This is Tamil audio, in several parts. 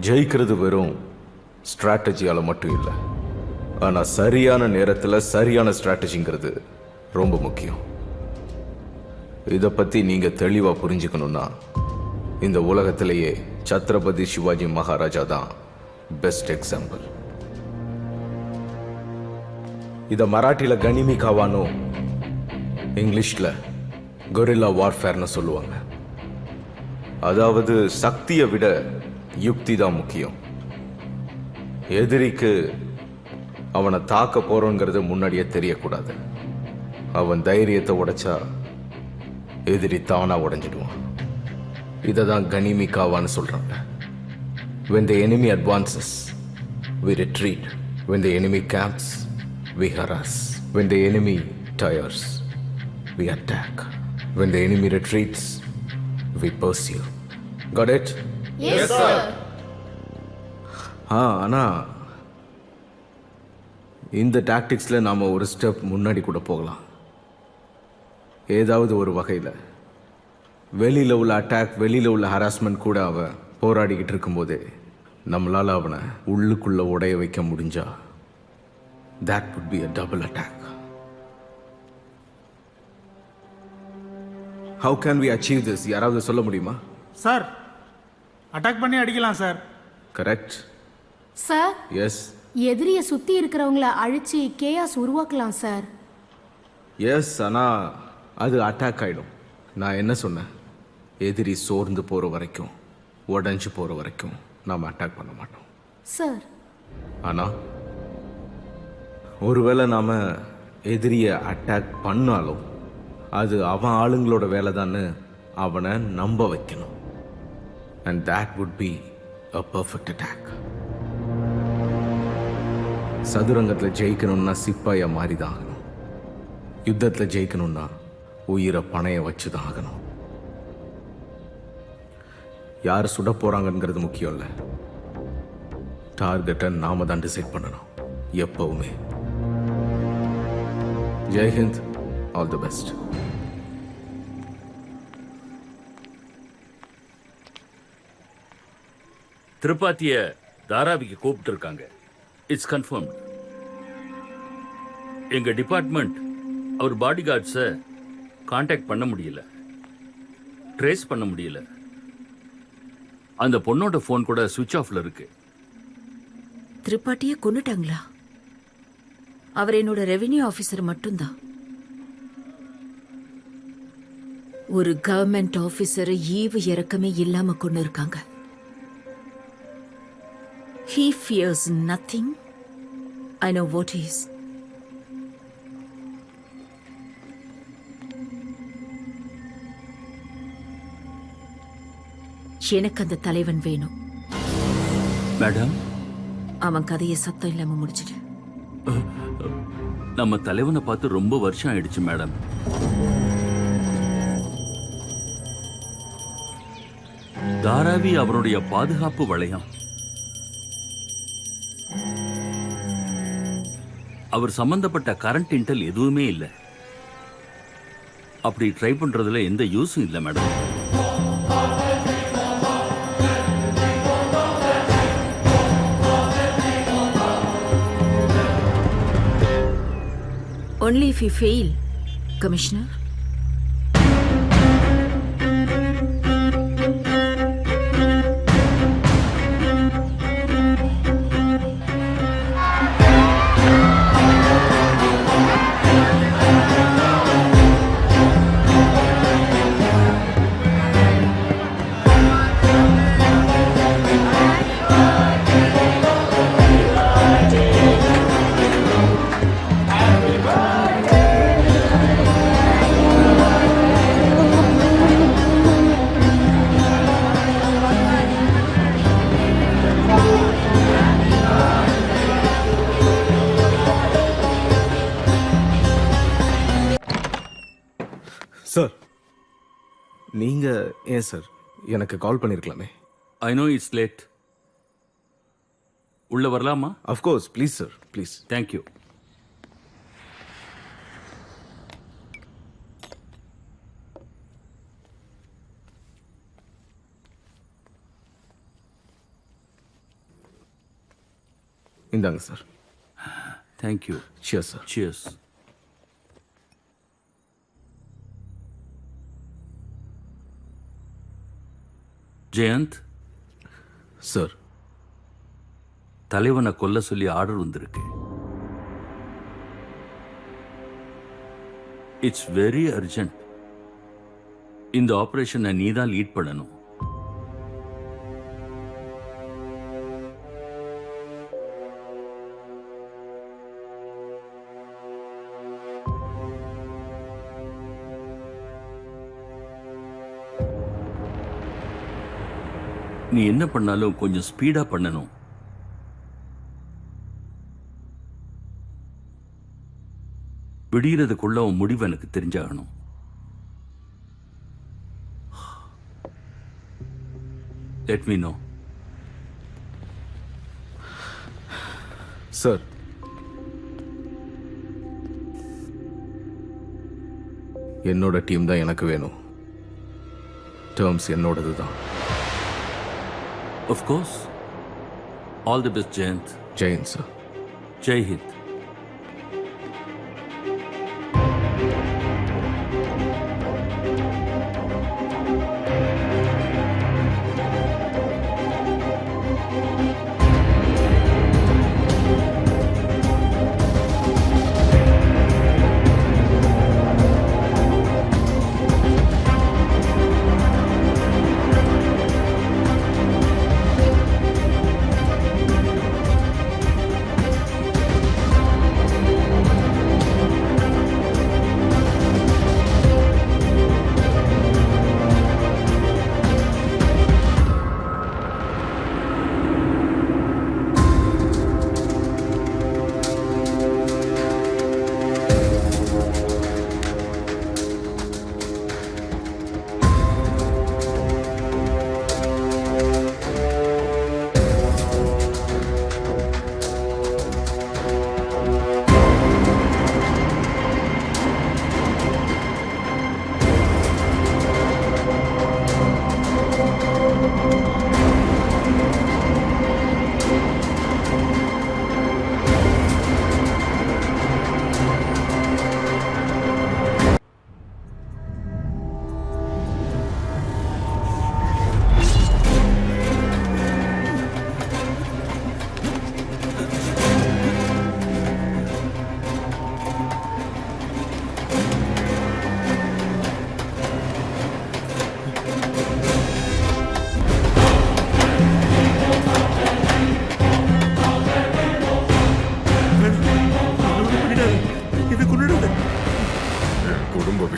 ஜெயிக்கிறது வெறும் ஸ்ட்ராட்டஜியால் மட்டும் இல்லை, ஆனால் சரியான நேரத்தில் சரியான ஸ்ட்ராட்டஜிங்கிறது ரொம்ப முக்கியம். இதை பற்றி நீங்கள் தெளிவாக புரிஞ்சுக்கணுன்னா இந்த உலகத்திலேயே சத்ரபதி சிவாஜி மகாராஜா தான் பெஸ்ட் எக்ஸாம்பிள். இதை மராட்டியில் கனிமி காவானும் இங்கிலீஷில் கொரில்லா வார்ஃபேர்னு சொல்லுவாங்க. அதாவது சக்தியை விட யுக்தி தான் முக்கியம். எதிரிக்கு அவனை தாக்க போறோங்கிறது முன்னாடியே தெரியக்கூடாது. அவன் தைரியத்தை உடைச்சா எதிரி தானா உடைஞ்சிடுவான். இதை தான் கனிமி காவான்னு சொல்றாங்க. When the enemy advances, we retreat. When the enemy camps, we harass. When the enemy tires, we attack. When the enemy retreats, we pursue. Got it? Yes, sir. ஆனா இந்த டாக்டிக்ஸில் நாம் ஒரு ஸ்டெப் முன்னாடி கூட போகலாம். ஏதாவது ஒரு வகையில் வெளியில் உள்ள அட்டாக், வெளியில் உள்ள ஹராஸ்மெண்ட் கூட அவன் போராடிக்கிட்டு இருக்கும்போதே நம்மளால் அவனை உள்ளுக்குள்ளே உடைய வைக்க முடிஞ்சா that would be a double attack. How can we achieve this? யாராவது சொல்ல முடியுமா? சார், அட்டாக் பண்ணி அடிக்கலாம் சார். Correct sir. எஸ். எதிரியை சுற்றி இருக்கிறவங்கள அழிச்சு கேயாஸ் உருவாக்கலாம் சார். எஸ், ஆனால் அது அட்டாக் ஆகிடும். நான் என்ன சொன்னேன்? எதிரி சோர்ந்து போகிற வரைக்கும், உடஞ்சி போகிற வரைக்கும் நாம் அட்டாக் பண்ண மாட்டோம் சார். ஆனால் ஒருவேளை நாம் எதிரியை அட்டாக் பண்ணாலும் அது அவன் ஆளுங்களோட வேலை தான்னு அவனை நம்ப வைக்கணும். And that would be a perfect attack. சதுரங்கத்தில் ஜெயிக்கணும்னா சிப்பாயை மாறி தான் ஆகணும். யுத்தத்தில் ஜெயிக்கணும்னா உயிரை பணைய வச்சு தான் ஆகணும். யார் சுட போறாங்கிறது முக்கியம் இல்லை, டார்கெட்டை நாம தான் டிசைட் பண்ணணும் எப்பவுமே. ஜெய்ஹிந்த், ஆல் தி பெஸ்ட். திரிபாத்திய தாராவிக்கு கூப்பிட்டு இருக்காங்க. It's confirmed. எங்க டிபார்ட்மெண்ட் அவர் பாடி கார்ட்ஸை கான்டாக்ட் பண்ண முடியல, ட்ரேஸ் பண்ண முடியல. அந்த பொண்ணோட ஃபோன் கூட சுவிட்ச் ஆஃப்ல இருக்கு. திரிபாட்டியை கொன்னுட்டாங்களா? அவர் என்னோட ரெவென்யூ ஆஃபீஸர் மட்டும்தான். ஒரு கவர்மெண்ட் ஆஃபீஸரை ஈவு இறக்கமே இல்லாம கொண்டு இருக்காங்க. He fears nothing. I know what he is. எனக்கு அந்த தலைவன் வேணும். மேடம், அவன் கதையை சத்தம் இல்லாம முடிச்சிடு. நம்ம தலைவனை பார்த்து ரொம்ப வருஷம் ஆயிடுச்சு மேடம். தாராவி அவருடைய பாதுகாப்பு வளையம். அவர் சம்பந்தப்பட்ட கரண்ட் இன்டெல் எதுவுமே இல்லை. அப்படி ட்ரை பண்றதுல எந்த யூஸும் இல்லை madam. Only if you fail, Commissioner. Sir, நீங்க ஏன் சார் எனக்கு கால் பண்ணிருக்கலாமே? I know it's late. உள்ள வரலாமா? Of course, please sir, please. Thank you. இந்தாங்க sir. Thank you. Cheers sir. Cheers. Jayant, sir. தலைவனை கொல்ல சொல்லி ஆர்டர் வந்திருக்கு. It's very urgent. இந்த ஆபரேஷனை நீ தான் லீட் பண்ணணும். நீ என்ன பண்ணாலும் கொஞ்சம் ஸ்பீடா பண்ணணும். விடியறதுக்குள்ள உன் முடிவு எனக்கு தெரிஞ்சாகணும். Let me know. சார், என்னோட டீம் தான் எனக்கு வேணும். டேர்ம்ஸ் என்னோடது தான். Of course. All the best, Jayant. Jain sir. Jai Hind.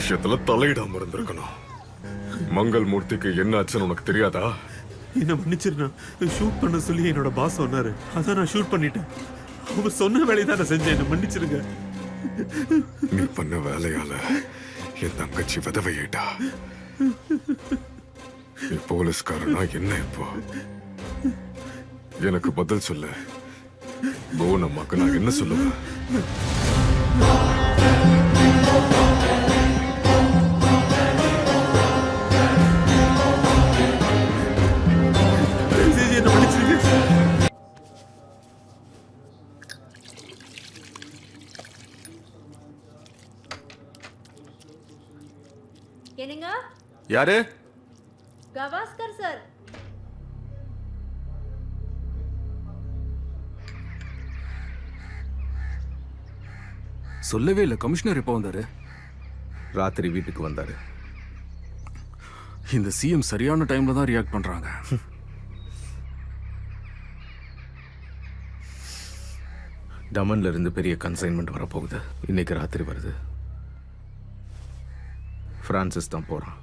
விஷயத்துல தலையிடாம இருந்திருக்கணும். மங்கள் மூர்த்திக்கு என்ன ஆச்சுன்னு உனக்கு தெரியாதா? என்ன மன்னிச்சிருந்தா, ஷூட் பண்ண சொல்லி என்னோட பாஸ் சொன்னாரு. அதான் நான் ஷூட் பண்ணிட்டேன். அவர் சொன்ன வேலையை தான் நான் செஞ்சேன். என்ன மன்னிச்சிருங்க. நீ பண்ண வேலையால என் தங்கச்சி விதவையிட்டா. நீ போலீஸ்காரனா என்ன இப்போ? எனக்கு பதில் சொல்லு. போன் அம்மாக்கு நான் என்ன சொல்லுவேன்? என்ன மன்னிச்சிருங்க. என்னங்க? யாரு? கவாஸ்கர் சார். சொல்லவே இல்லை. கமிஷனர் எப்போ வந்தாரு? ராத்திரி வீட்டுக்கு வந்தாரு. இந்த சிஎம் சரியான டைம்ல தான் ரியாக்ட் பண்றாங்க. டமன்ல இருந்து பெரிய கன்சைன்மெண்ட் வரப்போகுது. இன்னைக்கு ராத்திரி வருது. பிரான்சிஸ் தான் போறான்.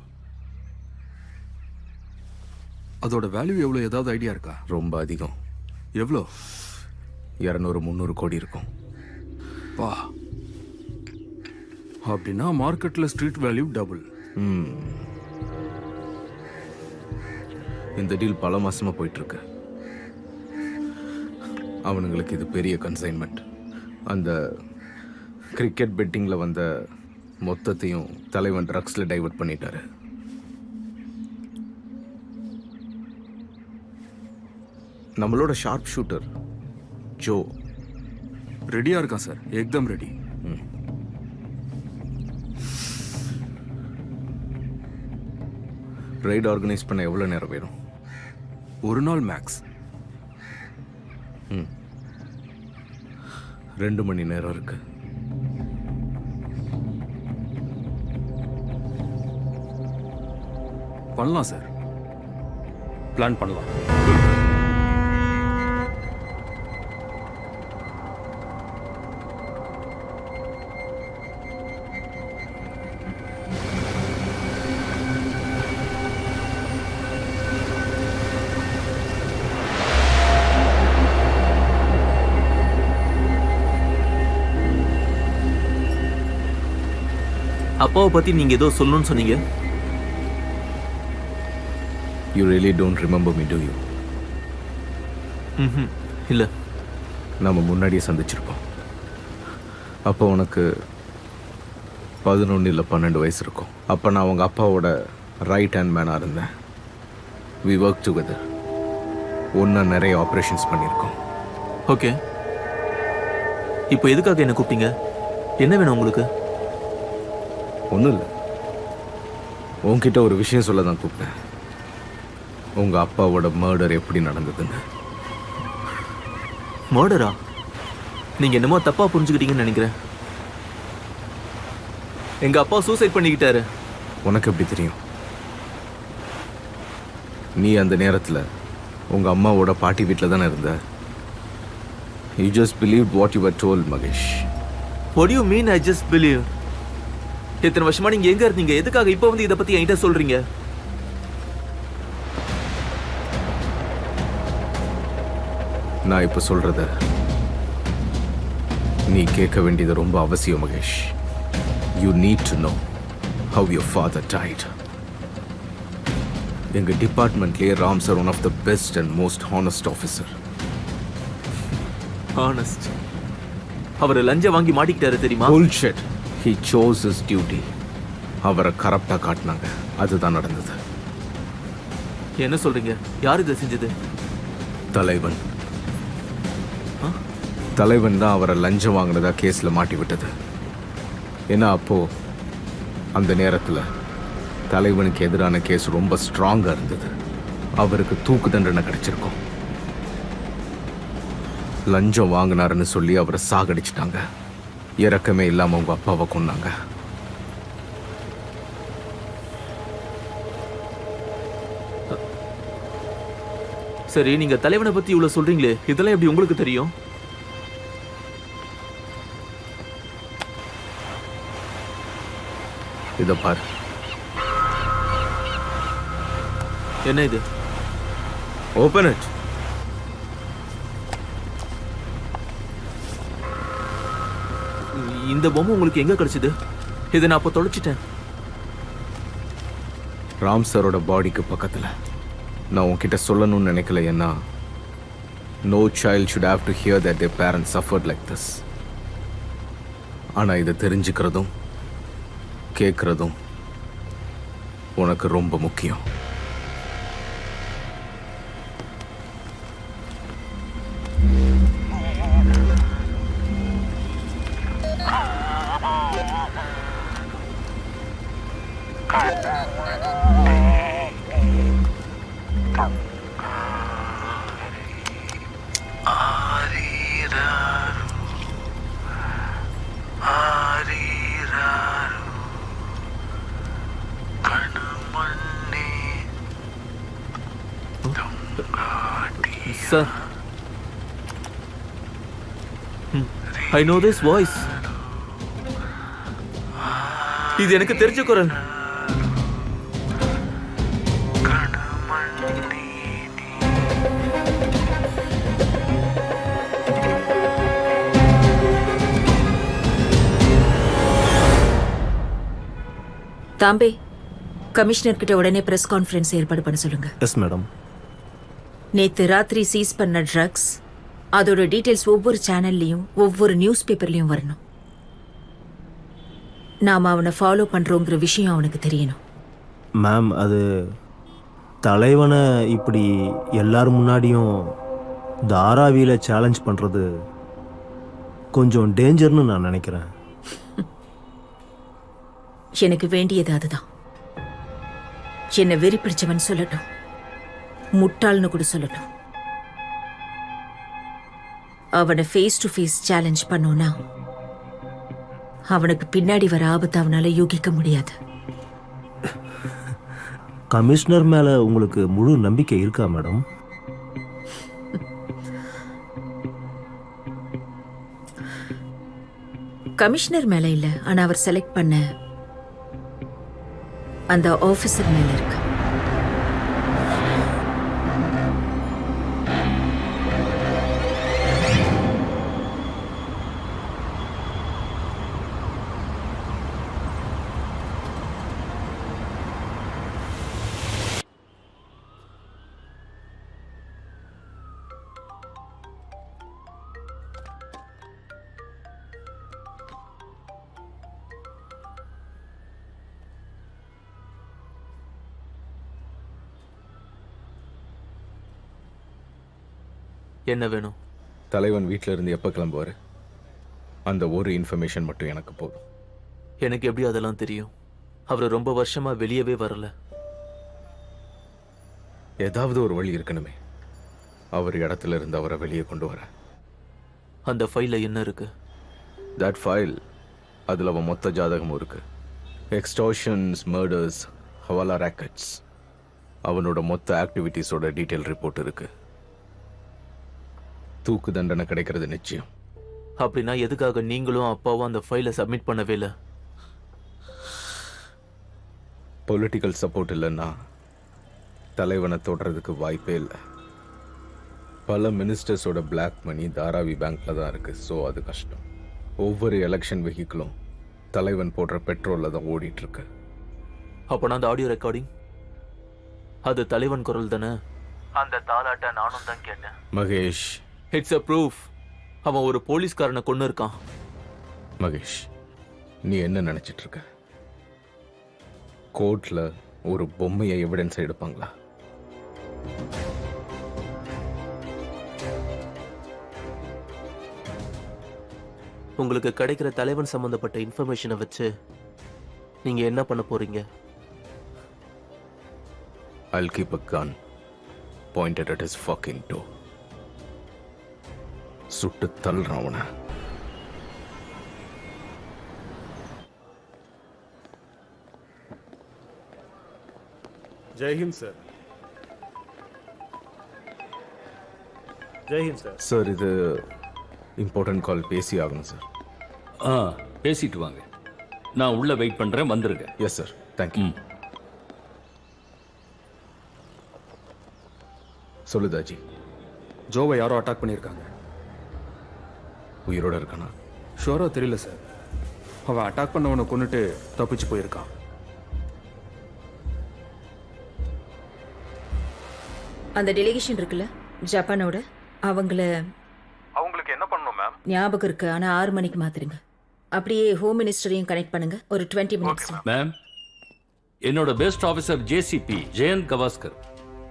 அதோட வேல்யூ எவ்வளோ? ஏதாவது ஐடியா இருக்கா? ரொம்ப அதிகம். எவ்வளோ? 200-300 கோடி இருக்கும். பா, அப்படின்னா மார்க்கெட்ல ஸ்ட்ரீட் வேல்யூ டபுள். இந்த டீல் பல மாசமா போயிட்டு இருக்கு. அவனுங்களுக்கு இது பெரிய கன்சைன்மெண்ட். அந்த கிரிக்கெட் பெட்டிங்ல வந்த மொத்தத்தையும் தலைவன் ட்ரக்ஸ்ல டைவர்ட் பண்ணிட்டாரு. நம்மளோட ஷார்ப் ஷூட்டர் ஜோ ரெடியா இருக்கான் சார், ஏக்தம் ரெடி. ரைடு ஆர்கனைஸ் பண்ண எவ்வளோ நேரம் வேணும்? ஒரு நாள் மேக்ஸ். 2 மணி நேரம் இருக்கு. பண்ணலாம் சார், பிளான் பண்ணலாம். அப்பாவை பத்தி நீங்க ஏதோ சொல்லணும்னு சொன்னீங்க. You really don't remember me, to you? இல்ல. நம்ம முன்னாடியே சந்திச்சிருப்போம். அப்போ உனக்கு 11 இல்லை 12 வயசு இருக்கும். அப்போ நான் அவங்க அப்பாவோட ரைட் ஹேண்ட் மேனாக இருந்தேன். We work together. ஒன்றா நிறைய ஆப்ரேஷன்ஸ் பண்ணியிருக்கோம். ஓகே, இப்போ எதுக்காக என்ன கூப்பிட்டீங்க? என்ன வேணும் உங்களுக்கு? ஒன்றும் இல்லை, உன்கிட்ட ஒரு விஷயம் சொல்ல தான் கூப்பிட்டேன். உங்கள் அப்பாவோட மர்டர் எப்படி நடந்ததுன்னு. மர்டரா? நீங்க என்னமோ தப்பா புரிஞ்சுக்கிட்டீங்கன்னு நினைக்கிறேன். எங்க அப்பா சூசைட் பண்ணிக்கிட்டாரு. உனக்கு எப்படி தெரியும்? நீ அந்த நேரத்தில் உங்கள் அம்மாவோட பாட்டி வீட்டில் தானே இருந்த. You just believe what you were told, Mahesh. What do you mean I just believe? இத்தனை வருஷமா நீங்க எங்க இருந்தீங்க? எதுக்காக இப்போ வந்து இதை பத்தி என்கிட்ட சொல்றீங்க? நான் இப்போ சொல்றத நீ கேட்க வேண்டியது ரொம்ப அவசியம், Mahesh. You need to know how your father died. எங்கள் டிபார்ட்மெண்ட்லேயே Ram sir one of the best and most honest officer. Honest? அவர் லஞ்சம் வாங்கி மாட்டிக்கிட்டாரு தெரியுமா? Bullshit. He chose his duty. அவரை கரப்டா காட்டினாங்க, அதுதான் நடந்தது. என்ன சொல்றீங்க? யார் இதை செஞ்சது? தலைவன். தலைவன் தான் அவரை லஞ்சம் வாங்கினதா கேஸ்ல மாட்டி விட்டது. ஏன்னா அப்போ அந்த நேரத்தில் தலைவனுக்கு எதிரான கேஸ் ரொம்ப ஸ்ட்ராங்கா இருந்தது. அவருக்கு தூக்கு தண்டனை கிடைச்சிருக்கும். லஞ்சம் வாங்கினாருன்னு சொல்லி அவரை சாகடிச்சிட்டாங்க. இறக்கமே இல்லாம உங்க அப்பாவை கொன்னாங்க. சரி, நீங்க தலைவனை பத்தி இவ்வளவு சொல்றீங்களே, இதெல்லாம் எப்படி உங்களுக்கு தெரியும்? இத பாரு. என்ன இது? Open it. இந்த பொம்மை உங்களுக்கு எங்க கிடைச்சது? இதை நான் அப்ப தொலைச்சிட்டேன். ராம் சாரோட பாடிக்கு பக்கத்துல. நான் உன்கிட்ட சொல்லணும்னு நினைக்கல. ஏன்னா no child should have to hear that their parents suffered like this. ஆனா இதை தெரிஞ்சுக்கிறதும் கேட்கறதும் உனக்கு ரொம்ப முக்கியம். Sir, I know this voice. இது எனக்கு தெரிஞ்ச குரல். தாம்பே, கமிஷனர் கிட்ட உடனே பிரஸ் கான்ஃபரன்ஸ் ஏற்பாடு பண்ண சொல்லுங்க. Yes madam. நேத்து ராத்திரி சீஸ் பண்ண ட்ரக்ஸ், அதோட டீடைல்ஸ் ஒவ்வொரு சேனல்லையும் ஒவ்வொரு நியூஸ் பேப்பர்லையும் வரணும். நாம அவனை ஃபாலோ பண்றோங்கிற விஷயம் அவனுக்கு தெரியணும். மேம், அது தலைவனை இப்படி எல்லார் முன்னாடியும் தாராவியில் சேலஞ்ச் பண்ணுறது கொஞ்சம் டேஞ்சர்னு நான் நினைக்கிறேன். எனக்கு வேண்டியது அதுதான். என்னை வெறி பிடிச்சவன் சொல்லட்டும், முட்டாள்னு கூட சொல்லட்டும். அவனை ஃபேஸ் டு ஃபேஸ் சேலஞ்ச் பண்ணோன்னா அவனுக்கு பின்னாடி வர ஆபத்து அவனால யூகிக்க முடியாது. கமிஷனர் மேலே உங்களுக்கு முழு நம்பிக்கை இருக்கா மேடம்? கமிஷனர் மேல இல்ல, ஆனா அவர் செலக்ட் பண்ண அந்த ஆபீசர் மேல இருக்கு. என்ன வேணும்? தலைவன் வீட்டில் இருந்து எப்போ கிளம்புவார்? அந்த ஒரு இன்ஃபர்மேஷன் மட்டும் எனக்கு போதும். எனக்கு எப்படி அதெல்லாம் தெரியும்? அவர் ரொம்ப வருஷமா வெளியவே வரல. ஏதாவது ஒரு வழி இருக்கணுமே அவர் இடத்துல இருந்து அவரை வெளியே கொண்டு வர. அந்த ஃபைல்ல என்ன இருக்கு? தட் ஃபைல், அதில் அவன் மொத்த ஜாதகமும் இருக்கு. எக்ஸ்டார்ஷன்ஸ், மர்டர்ஸ், ஹவாலா ராக்கெட்ஸ், அவனோட மொத்த ஆக்டிவிட்டீஸோட டீட்டெயில் ரிப்போர்ட் இருக்கு. தூக்கு தண்டனை கிடைக்கிறது நிச்சயம். அப்படின்னா எதுக்காக நீங்களும் அப்பாவும் அந்த ஃபைலை சப்மிட் பண்ணவே இல்லை? பொலிட்டிக்கல் சப்போர்ட் இல்லைன்னா தலைவனை தொடர்றதுக்கு வாய்ப்பே இல்லை. பல மினிஸ்டர்ஸோட பிளாக் மணி தாராவி பேங்க்ல தான் இருக்கு. ஸோ அது கஷ்டம். ஒவ்வொரு எலெக்ஷன் வெஹிக்கிளும் தலைவன் போடுற பெட்ரோலில் தான் ஓடிட்டு இருக்கு. அப்போனா அந்த ஆடியோ ரெக்கார்டிங் அது தலைவன் குரல் தானே? அந்த தாலாட்ட நானும் தான் கேட்டேன். Mahesh, it's a proof. அவன் ஒரு போலீஸ்காரனை கொண்டு இருக்கான். மகேஷ், நீ என்ன நினைச்சிட்டு இருக்க? கோர்ட்ல ஒரு பொம்மையை எவிடன்ஸ் எடுப்பாங்களா? உங்களுக்கு கிடைக்கிற தலைவன் சம்பந்தப்பட்ட இன்ஃபர்மேஷனை வச்சு நீங்க என்ன பண்ண போறீங்க? I'll keep a gun pointed at his fucking door. சுட்டு தள்ளுறான் அவனை. ஜெய்ஹிந்த் சார். ஜெய்ஹிந்த் சார். சார், இது இம்பார்ட்டன்ட் கால், பேசி ஆகணும் சார். பேசிட்டு வாங்க. நான் உள்ள வெயிட் பண்றேன், வந்துருங்க. Yes sir, thank you. சொல்லுதாஜி. ஜோவை யாரோ அட்டாக் பண்ணியிருக்காங்க. உயிரோட இருக்கானா? ஷோரா தெரியல சார். அவன் அட்டாக் பண்ணவனை கொண்டுட்டு தப்பிச்சு போயிருக்கான். அந்த டெலிகேஷன் இருக்குல்ல ஜப்பானோட, அவங்களுக்கு என்ன பண்ணணும் மேம்? ஞாபகம் இருக்கு, ஆனா 6 மணிக்கு மாத்திருங்க. அப்படியே ஹோம் மினிஸ்டரையும் கனெக்ட் பண்ணுங்க. ஒரு 20 மினிட்ஸ். மேம், என்னோட best officer JCP Jayant Gavaskar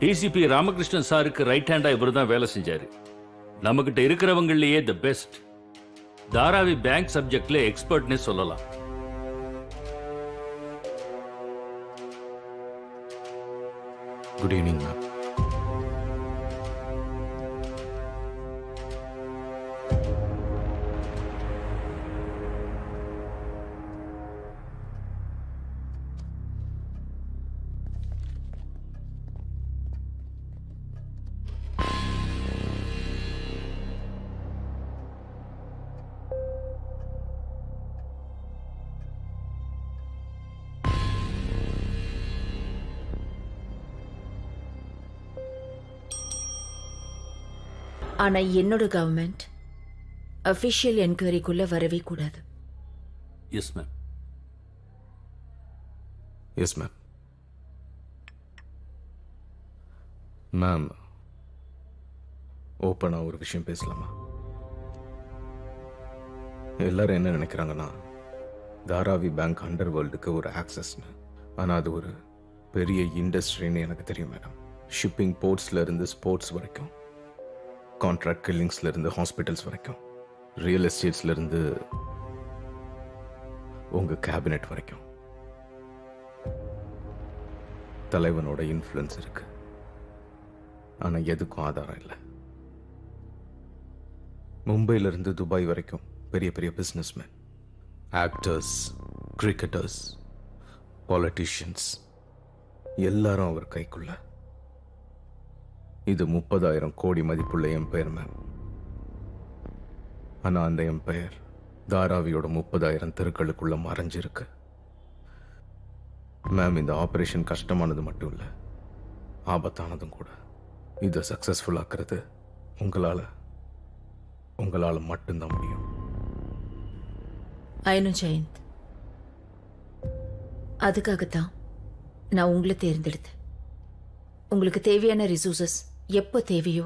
DCP Ramakrishnan சாருக்கு ரைட் ஹேண்டா இவர் தான் வேலை செஞ்சாரு. நம்மகிட்ட இருக்கிறவங்களையே தி பெஸ்ட். தாராவி பேங்க் சப்ஜெக்ட்ல எக்ஸ்பர்ட்னே சொல்லலாம். Good evening ma'am. ஆனா என்னோட கவர்மெண்ட் அபிஷியல் என்கொயரிக்குள்ள வரவே கூடாது. Yes ma'am. Yes ma'am. Ma'am, ஓப்பனாக ஒரு விஷயம் பேசலாமா? எல்லாரும் என்ன நினைக்கிறாங்கன்னா தாராவி பேங்க் அண்டர் வேர்ல்டுக்கு ஒரு ஆக்சஸ்னு. ஆனால் அது ஒரு பெரிய இண்டஸ்ட்ரின்னு எனக்கு தெரியும் மேடம். ஷிப்பிங் போர்ட்ஸ்ல இருந்து ஸ்போர்ட்ஸ் வரைக்கும், கான்ட்ராக்ட் கில்லிங்ஸ்ல இருந்து ஹாஸ்பிட்டல்ஸ் வரைக்கும் ரியல் எஸ்டேட்ஸ்ல இருந்து உங்க கேபினெட் வரைக்கும் தலைவனோட இன்ஃப்ளூயன்ஸ் இருக்கு. ஆனா எதுக்கும் ஆதாரம் இல்லை. மும்பையில இருந்து துபாய் வரைக்கும் பெரிய பெரிய பிசினஸ்மேன், ஆக்டர்ஸ், கிரிக்கெட்டர்ஸ், பாலிட்டிஷியன்ஸ் எல்லாரும் அவர் கைக்குள்ள. இது 30,000 கோடி மதிப்புள்ள எம்பையர் மேம். ஆனா அந்த எம்பையர் தாராவியோட 30,000 தெருக்களுக்குள்ள மறைஞ்சிருக்கு. மேம், இந்த ஆபரேஷன் கஷ்டமானது மட்டும் இல்ல, ஆபத்தானதும் கூட. இதை சக்சஸ்ஃபுல் ஆக்குறது உங்களால மட்டும்தான் முடியும். ஐநோ ஜெயந்த், அதுக்காகத்தான் நான் உங்களை தேர்ந்தெடுத்தேன். உங்களுக்கு தேவையான ரிசோர்சஸ் எப்போ தேவையோ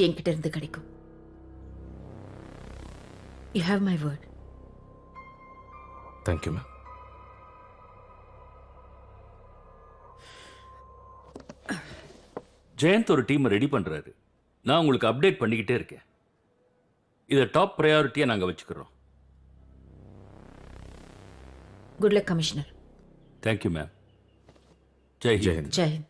என்கிட்ட இருந்து கிடைக்கும். You have my word. Thank you ma'am. Jayant ஒரு டீமை ரெடி பண்றாரு. நான் உங்களுக்கு அப்டேட் பண்ணிக்கிட்டே இருக்கேன். இதை டாப் ப்ரையாரிட்டியா நாங்க வச்சுக்கிறோம். Good luck commissioner. Thank you ma'am. Jai Hind. Jayant.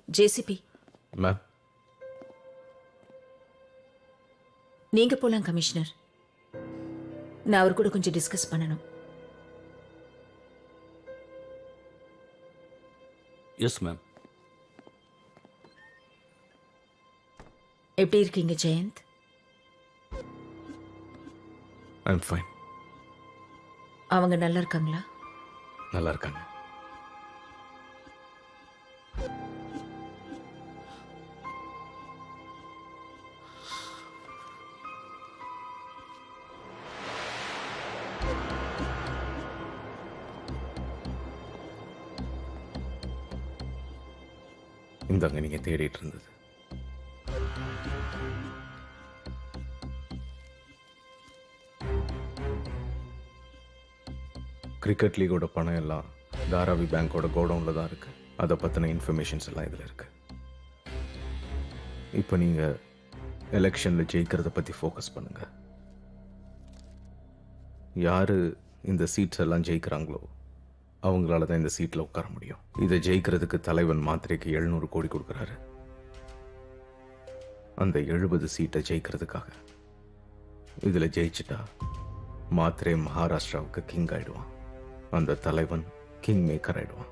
JCP, ma'am, நீங்க போலாம் கமிஷனர். நான் அவர் கூட கொஞ்சம் டிஸ்கஸ் பண்ணணும். Yes ma'am. எப்படி இருக்கீங்க ஜெயந்த்? I'm fine. அவங்க நல்லா இருக்காங்களா? நல்லா இருக்காங்க. இந்தாங்க நீங்க தேடிட்டு இருந்தது. கிரிக்கெட் லீகோட பணம் எல்லாம் தாராவி பேங்கோட கோடவுன்ல தான் இருக்கு. அதை பத்தின இன்ஃபர்மேஷன்ஸ் எல்லாம் இதுல இருக்கு. இப்போ நீங்க எலெக்ஷன்ல ஜெயிக்கிறத பத்தி ஃபோக்கஸ் பண்ணுங்க. யாரு இந்த சீட்ஸ் எல்லாம் ஜெயிக்கிறாங்களோ அவங்களால தான் இந்த சீட்ல உட்கார முடியும். இதை ஜெயிக்கிறதுக்கு தலைவன் மாத்திரைக்கு 700 கோடி கொடுக்குறாரு. அந்த 70 சீட்டை ஜெயிக்கிறதுக்காக இதுல ஜெயிச்சுட்டா மாத்திரை மகாராஷ்டிராவுக்கு கிங் ஆயிடுவான். அந்த தலைவன் கிங் மேக்கர் ஆயிடுவான்.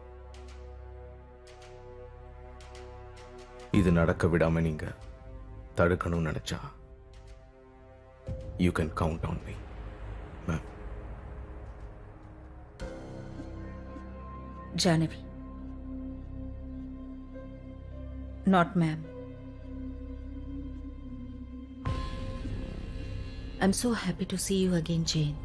இது நடக்க விடாம நீங்க தடுக்கணும்னு நினைச்சா you can count on me ma'am. Janavi. Not ma'am. I'm so happy to see you again, Jayant.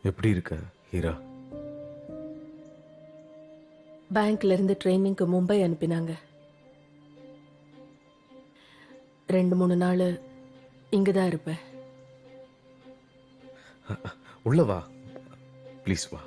எப்படி இருக்க ஹீரா? பேங்க்ல இருந்து ட்ரைனிங்க்கு மும்பை அனுப்பினாங்க. 2-3 நாள் இங்கதான் இருப்பேன். உள்ள வா ப்ளீஸ் வா.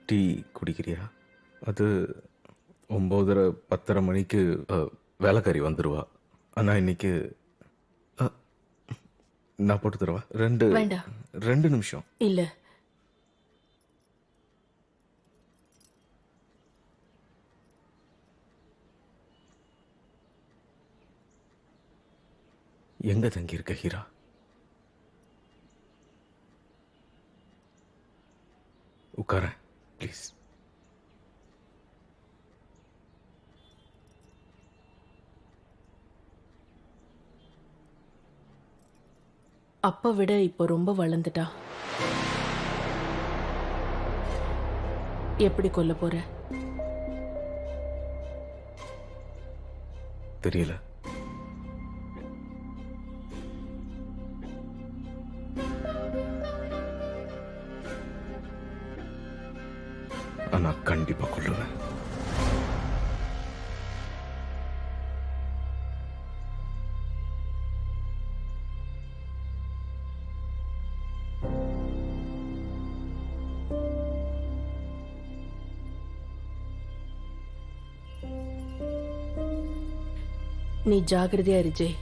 டீ குடிக்கிறியா? அது 9:30-10:30 மணிக்கு வேலைக்காரி வந்துடுவா. ஆனால் இன்னைக்கு நான் போட்டு தருவா. வேண்டாம். 2 நிமிஷம். இல்ல, எங்க தங்கி இருக்க ஹீரா? உட்கார ப்ளீஸ். அப்ப விட இப்போ ரொம்ப வளர்ந்துட்டா. எப்படி கொல்ல போற? தெரியல. ஆனா கண்டிப்பா கொல்லுவேன். நீ ஜாகிரதையா இரு Jai.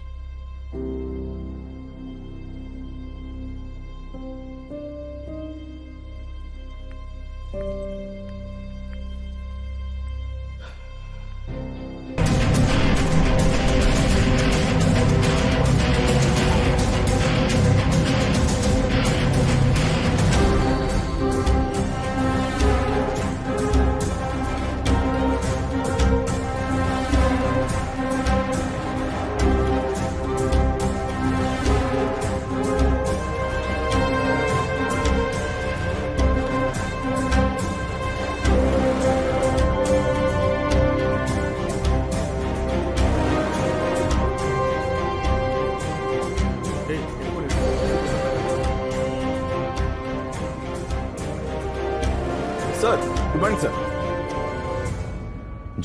Sir good morning sir.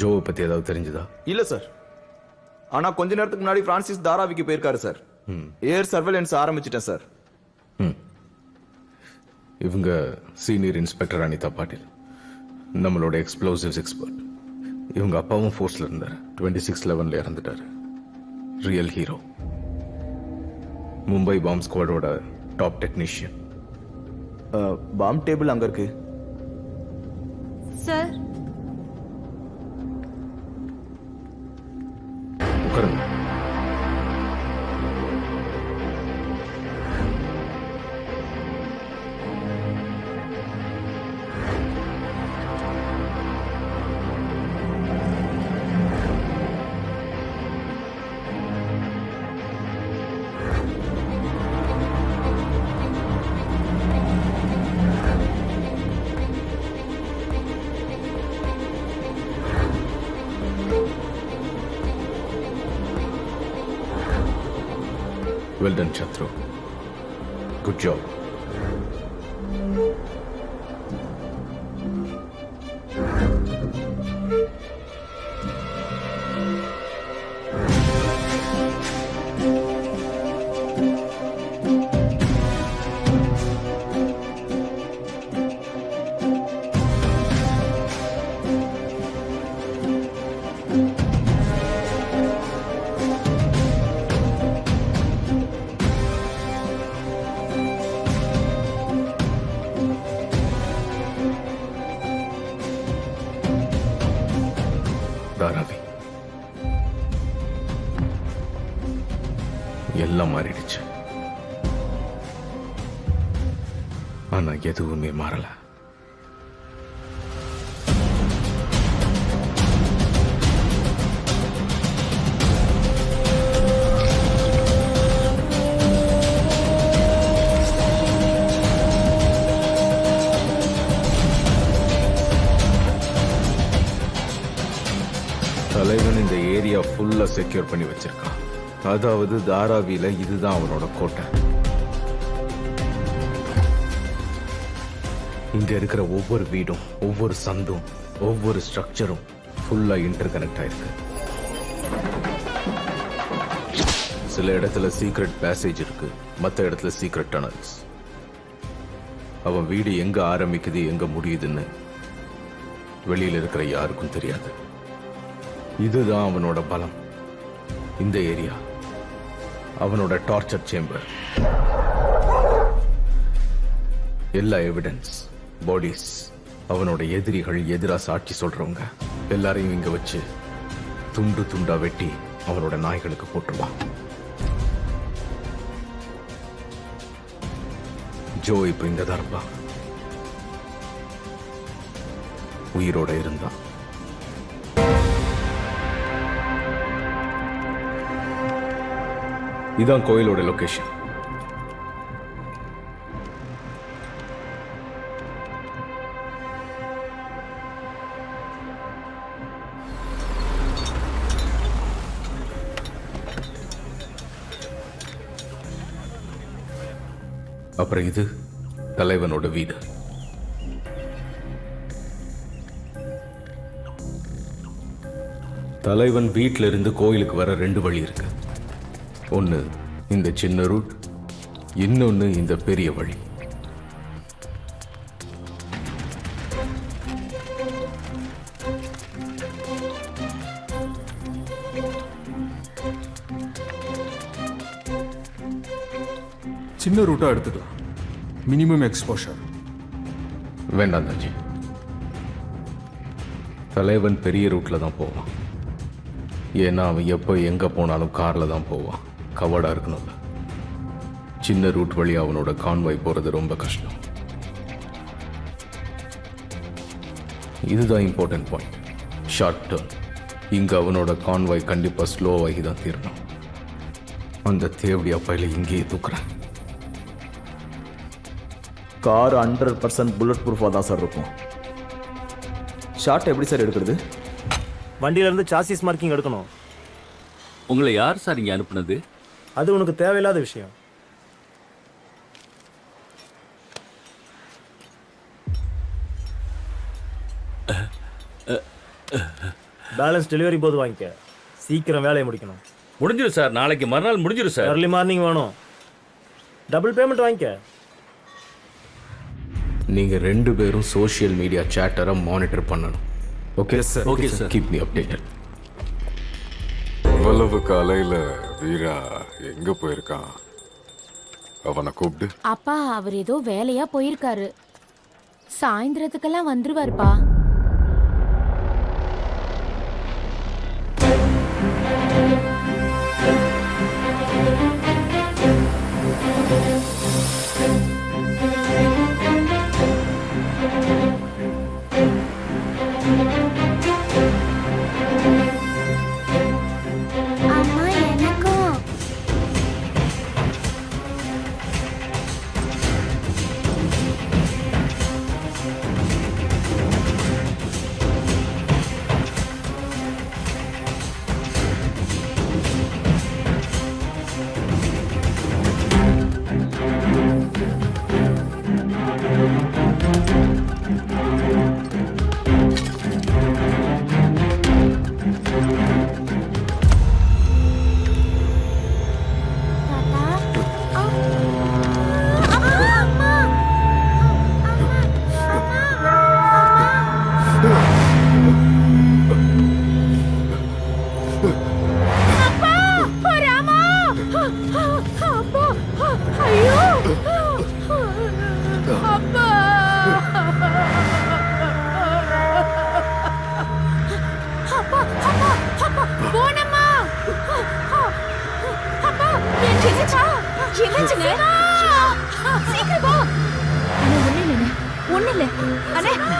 ஜோவை பத்தி ஏதாவது தெரிஞ்சுதா? இல்ல சார். ஆனா கொஞ்ச நேரத்துக்கு முன்னாடி பிரான்சிஸ் தாராவிக்கு போயிருக்காரு சார். ஏர் சர்வேலன்ஸ் ஆரம்பிச்சிட்டேன் சார். இவங்க சீனியர் இன்ஸ்பெக்டர் அனிதா பாட்டில், நம்மளோட எக்ஸ்ப்ளோசிவ்ஸ் எக்ஸ்பர்ட். இவங்க அப்பாவும் ஃபோர்ஸ்ல இருந்தார். 26/11 இறந்துட்டாரு. Real hero. மும்பை பாம்ப் ஸ்குவாடோட டாப் டெக்னீஷியன். பாம் டேபிள் அங்க இருக்கு சார். உட்காருங்க. Well done, Chatru. Good job. Dharavi, எல்லாம் மாறிடுச்சு. ஆனா எதுவுமே மாறல. தலைவன் இந்த ஏரியா ஃபுல்லா செக்யூர் பண்ணி வச்சிருக்கான். அதாவது தாராவில இதுதான் அவனோட கோட்டை. இங்க இருக்கிற ஒவ்வொரு வீடும், ஒவ்வொரு சந்தும், ஒவ்வொரு ஸ்ட்ரக்சரும் ஃபுல்லா இன்டர் கனெக்ட் ஆயிருக்கு. சில இடத்துல சீக்ரெட் பேசேஜ் இருக்கு, மற்ற இடத்துல சீக்ரெட் டனல்ஸ். அவன் வீடு எங்க ஆரம்பிக்குது எங்க முடியுதுன்னு வெளியில இருக்கிற யாருக்கும் தெரியாது. இதுதான் அவனோட பலம். இந்த ஏரியா அவனோட டார்ச்சர் சேம்பர். எல்லா எவிடன்ஸ், பாடிஸ், அவனோட எதிரிகள், எதிரா சாட்சி சொல்றவங்க எல்லாரையும் இங்க வச்சு துண்டு துண்டா வெட்டி அவனோட நாய்களுக்கு போட்டுருவான். ஜோ இப்போ இங்க தான் இருப்பான். உயிரோட இருந்தான். இதான் கோயிலோட லொகேஷன். அப்புறம் இது தலைவனோட வீடு. தலைவன் வீட்டில இருந்து கோயிலுக்கு வர 2 வழி இருக்கு. ஒன்னு இந்த சின்ன ரூட், இன்னொன்னு இந்த பெரிய வழி. சின்ன ரூட்டாக எடுத்துக்கலாம். Minimum exposure. வேண்டாம் தஞ்சி, தலைவன் பெரிய ரூட்ல தான் போவான். ஏன்னா அவன் எப்போ எங்க போனாலும் கார்ல தான் போவான். கவர்டா இருக்கணும்ல. சின்ன ரூட் வழி அவனோட கான்வாய் போறது ரொம்ப கஷ்டம். இதுதான் இம்பார்ட்டன்ட் பாயிண்ட். Short turn. இங்க அவனோட கான்வாய் கண்டிப்பா ஸ்லோவாகி தான் தீரணும். அந்த தேவடி அப்பாயில இங்கேயே தூக்குறேன். கார் 100% புல்லட் ப்ரூஃபாக தான் சார் இருக்கும். ஷார்ட் எப்படி சார் எடுக்கிறது? வண்டியிலேருந்து சாசிஸ் மார்க்கிங் எடுக்கணும். உங்களை யார் சார் இங்கே அனுப்புனது? அது உனக்கு தேவையில்லாத விஷயம். பேலன்ஸ் டெலிவரி போது வாங்கிக்க. சீக்கிரம் வேலையை முடிக்கணும். முடிஞ்சிடும் சார். நாளைக்கு மறுநாள் முடிஞ்சிடும் சார். ஏர்லி மார்னிங் வேணும். டபுள் பேமெண்ட் வாங்கிக்க. நீங்க 2 பேரும் சோஷியல் மீடியா சேட்டரை மானிட்டர் பண்ணணும். Okay sir. Okay sir. Keep me updated. இவ்வளவு காலையில வீரா எங்க போயிருக்கான்? அவனை கூப்பிட்டு. அப்பா அவர் ஏதோ வேலையா போயிருக்காரு. சாயந்தரத்துக்கெல்லாம் வந்துருவாருப்பா. அம்மா எனக்கும்.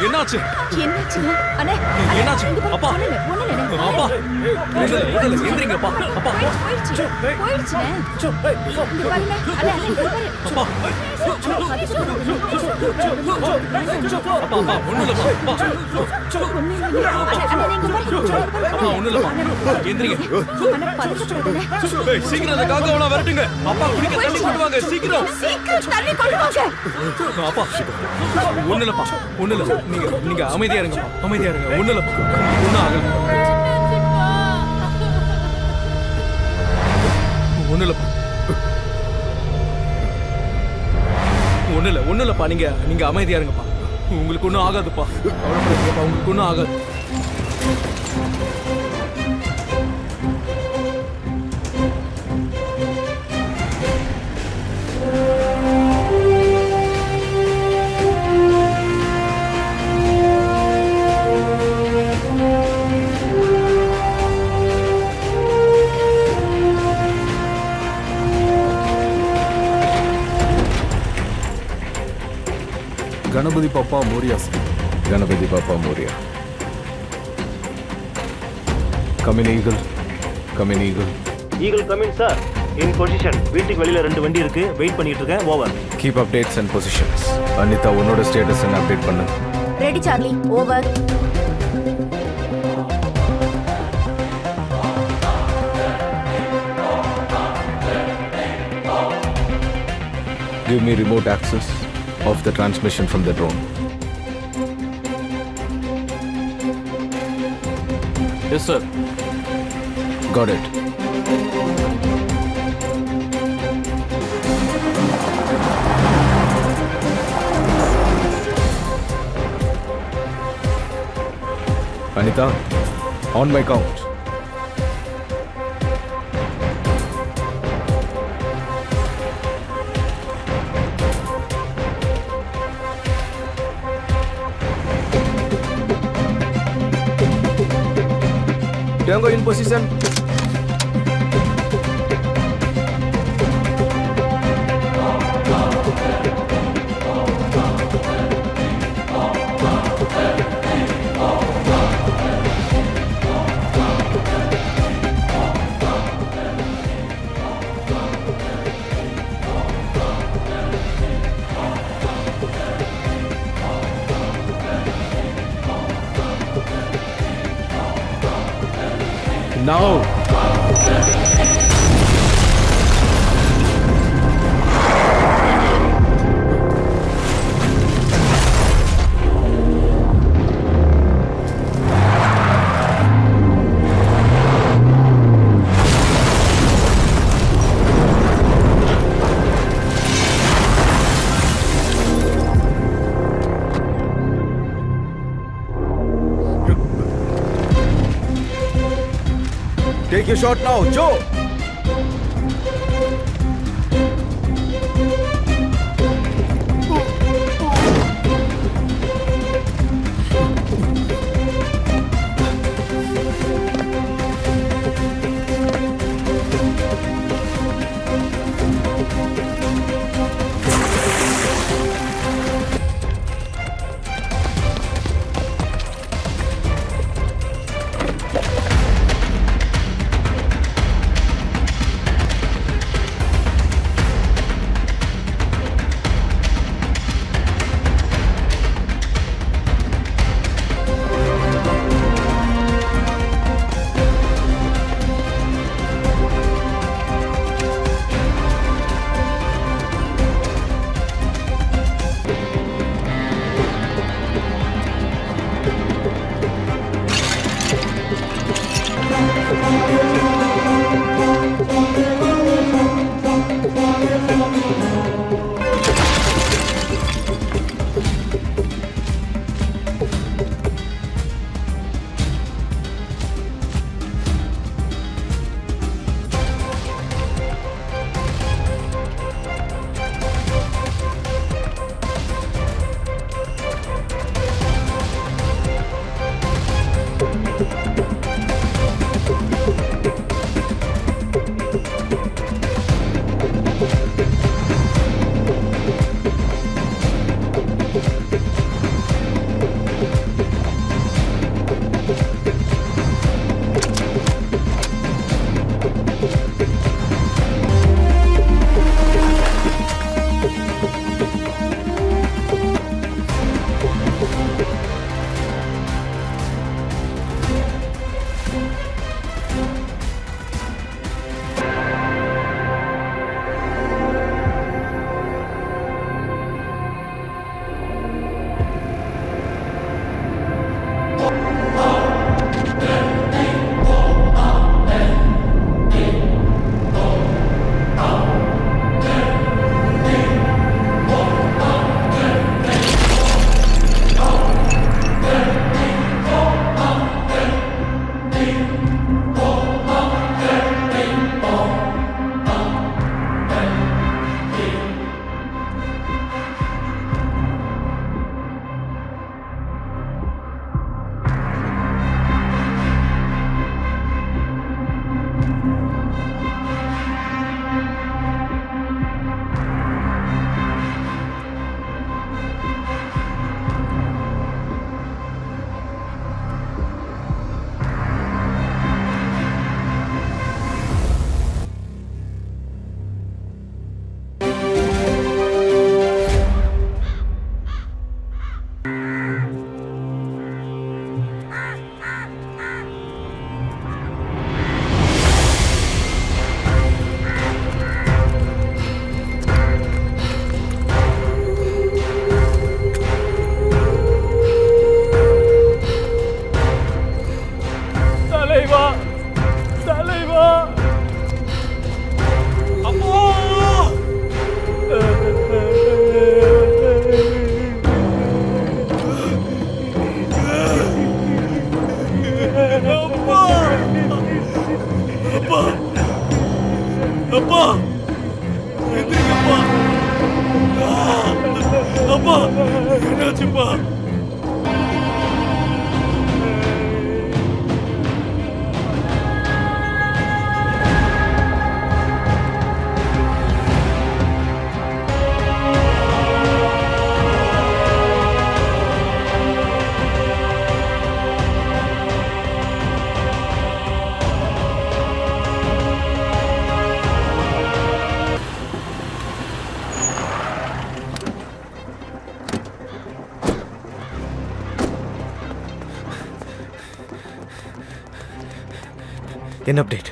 என்னாச்சு? என்னாச்சு? அப்பா அப்பா எந்திரிங்கப்பா. அப்பா சீக்கிரம் அந்த காக்காவெல்லாம் விரட்டுங்க. அப்பா குடிக்க தண்ணி கொண்டு வாங்க. சீக்கிரம் அப்பா. ஒண்ணு இல்லப்பா, ஒண்ணு இல்ல. நீங்க அமைதியா இருங்க, அமைதியா இருங்க. ஒண்ணு இல்லப்பா, ஒண்ணும் ஆகல. ஒண்ணு இல்லப்பா, ஒண்ணு இல்லப்பா. நீங்க அமைதியா இருங்கப்பா. உங்களுக்கு ஒண்ணும் ஆகாதுப்பா. கவலைப்படாதீங்கப்பா, உங்களுக்கு ஒண்ணும் ஆகாது. Ganapathi Bappa Moriah sir. Ganapati Bappa Morya. Come in eagle. Come in eagle. Eagle come in sir. In position. வீட்டுக்கு வெளியில 2 வண்டி இருக்கு. வெயிட் பண்ணிட்டு இருக்கேன். Over. Keep updates and positions. Anita உன்னோட ஸ்டேட்டஸ் என்ன அப்டேட் பண்ணு. Ready Charlie. Over. Give me remote access of the transmission from the drone. Yes sir. Got it. Anita, on my count. Tango in position. Now. Take your shot now, Joe! என்ன அப்டேட்?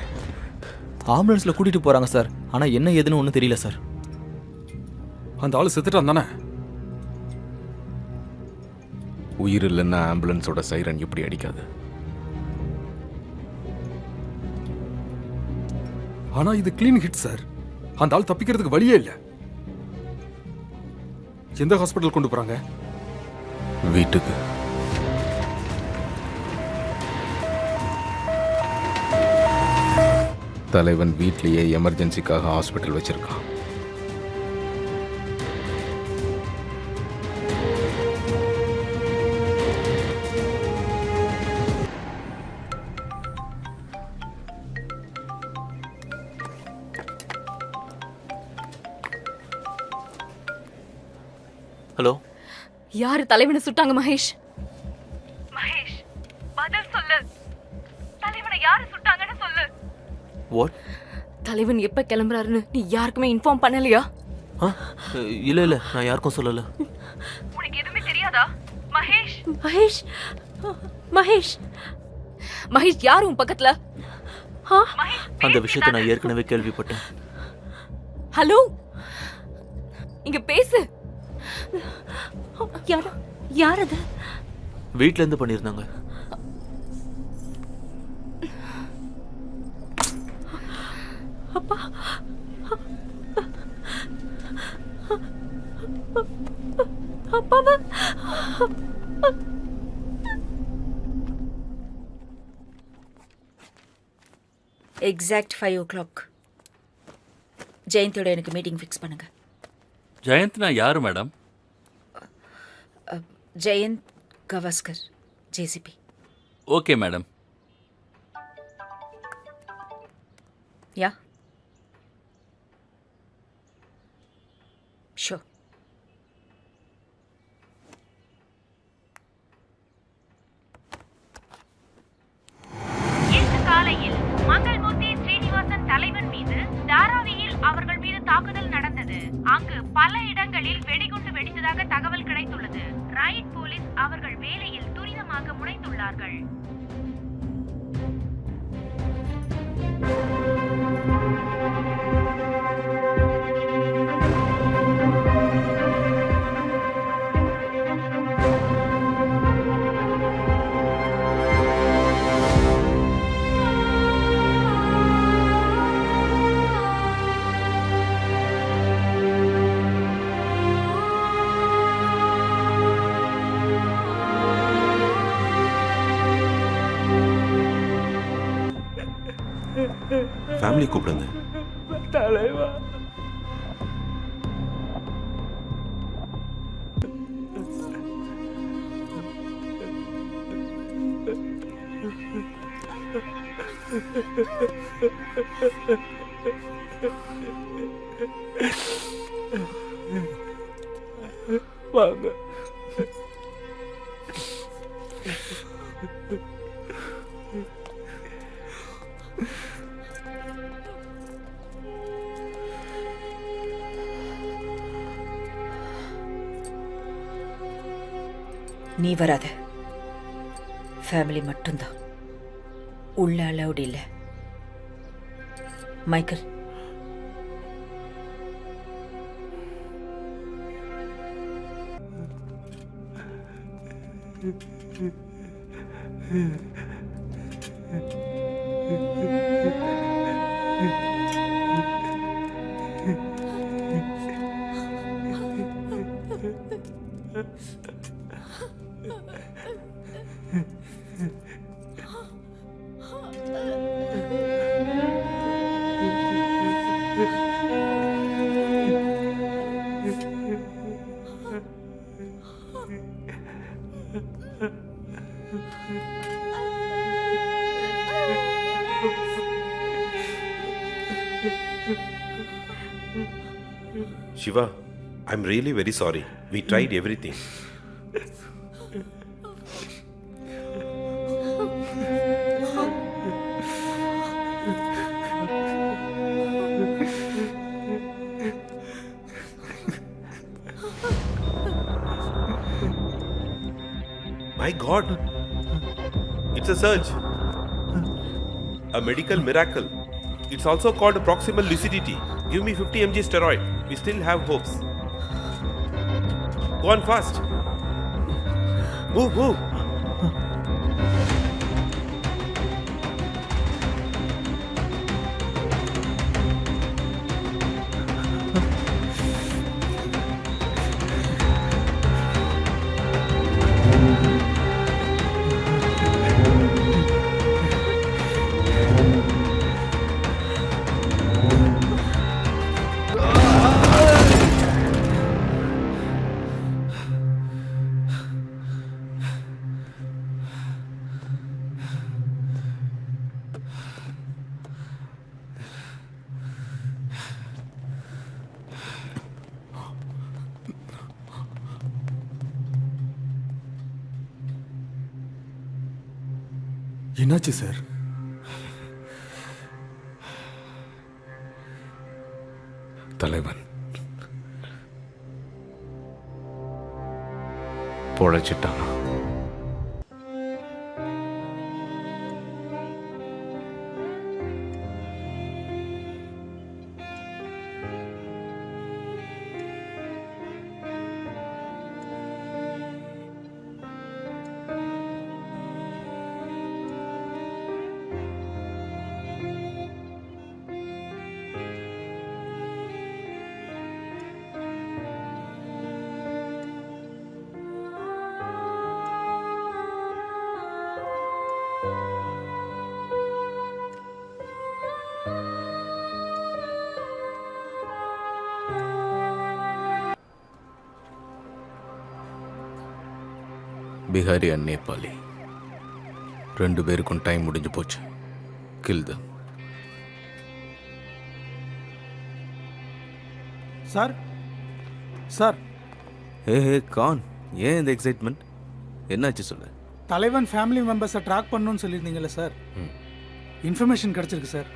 ஆம்புலன்ஸ்ல கூட்டிட்டு போறாங்க சார். ஆனா என்ன ஏதுன்னு ஒன்றும் தெரியல சார். அந்த ஆளு செத்துட்டான் தானே? உயிர் இல்லைன்னா ஆம்புலன்ஸோட சைரன் எப்படி அடிக்காது? ஆனா இது கிளீன் ஹிட் சார். அந்த ஆள் தப்பிக்கிறதுக்கு வழியே இல்ல. எந்த ஹாஸ்பிட்டல் கொண்டு போறாங்க? வீட்டுக்கு. தலைவன் வீட்லயே எமர்ஜென்சிக்காக ஹாஸ்பிட்டல் வச்சிருக்கான். ஹலோ, யாரு தலைவனை சுட்டாங்க மகேஷ்? மகேஷ் பதில் சொல்லு. தலைவனை யாரு சுட்டாங்கன்னு சொல்லு. வாட்? தலைவன் எப்ப கிளம்புறாருன்னு நீ யாருக்குமே இன்ஃபார்ம் பண்ணலையா? இல்ல இல்ல, நான் யாருக்கும் சொல்லல. உனக்கு எதுவுமே தெரியாதா? மகேஷ் மகேஷ் மகேஷ் மகேஷ் யாரு உன் பக்கத்துல? அந்த விஷயத்தை நான் ஏற்கனவே கேள்விப்பட்டேன். ஹலோ, இங்க பேசு. யார் அது? வீட்ல இருந்து பண்ணிருந்தாங்க. அப்பா அப்பாவா? எக்ஸாக்ட் 5 o'clock ஜெயந்தியோட எனக்கு மீட்டிங் ஃபிக்ஸ் பண்ணுங்க. ஜெயந்த்னா யாரு madam? Jayant Gavaskar, JCB. Okay madam. Yeah show. இன்று காலையில் மங்கள்மூர்த்தி ஸ்ரீனிவாசன் தலைவன் மீது தாராவியில் அவர்கள் மீது தாக்குதல் நடந்தது. அங்கு பல இடங்களில் வெடிகுண்டு வெடித்ததாக தகவல் கிடைத்துள்ளது. ரைட் போலீஸ் அவர்கள் வேலையில் துரிதமாக முனைந்துள்ளார்கள். ஃபேமிலி கூப்பிடுங்க. வாங்க. நீ வராத. ஃபேமிலி மட்டும்தான் உள்ள அலௌட் இல்லை. Michael, Shiva, I'm really very sorry. We tried everything. My God! It's a surge. A medical miracle. It's also called proximal lucidity. Give me 50 mg steroid. We still have hopes. Go on fast. Move, move. என்னாச்சு சார்? தலைவன் பொழைச்சிட்டான். பிஹாரி அண்ட் நேபாளி 2 பேருக்கும் டைம் முடிஞ்சு போச்சு. Kill them. Sir sir hey Khan, ஏன் இந்த எக்ஸைட்மெண்ட்? என்னாச்சு சொல்லு. தலைவன் ஃபேமிலி மெம்பர்ஸை ட்ராக் பண்ணணும்னு சொல்லியிருந்தீங்கல்ல சார், இன்ஃபர்மேஷன் கிடச்சிருக்கு சார்.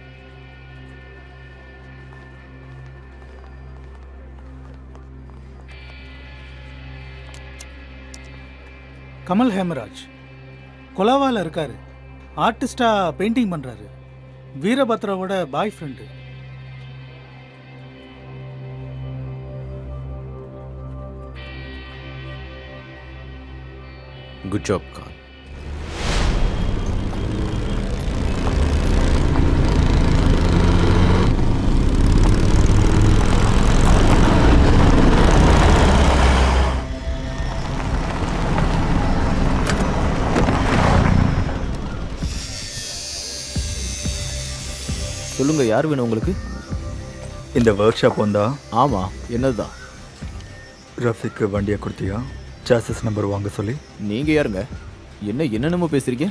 கமல் ஹேமராஜ் கொலாவால இருக்காரு. ஆர்டிஸ்டா பெயிண்டிங் பண்றாரு. வீரபத்ராவோட boy friend. Good job Khan. சொல்லுங்க, யார் வேணும் உங்களுக்கு? இந்த ஒர்க் ஷாப் வந்தா? ஆமாம், என்னதுதான்? ரஃபிக்கு வண்டியை கொடுத்தியா? சாசஸ் நம்பர் வாங்க சொல்லி. நீங்கள் யாருங்க? என்னென்னமோ பேசுறீங்க?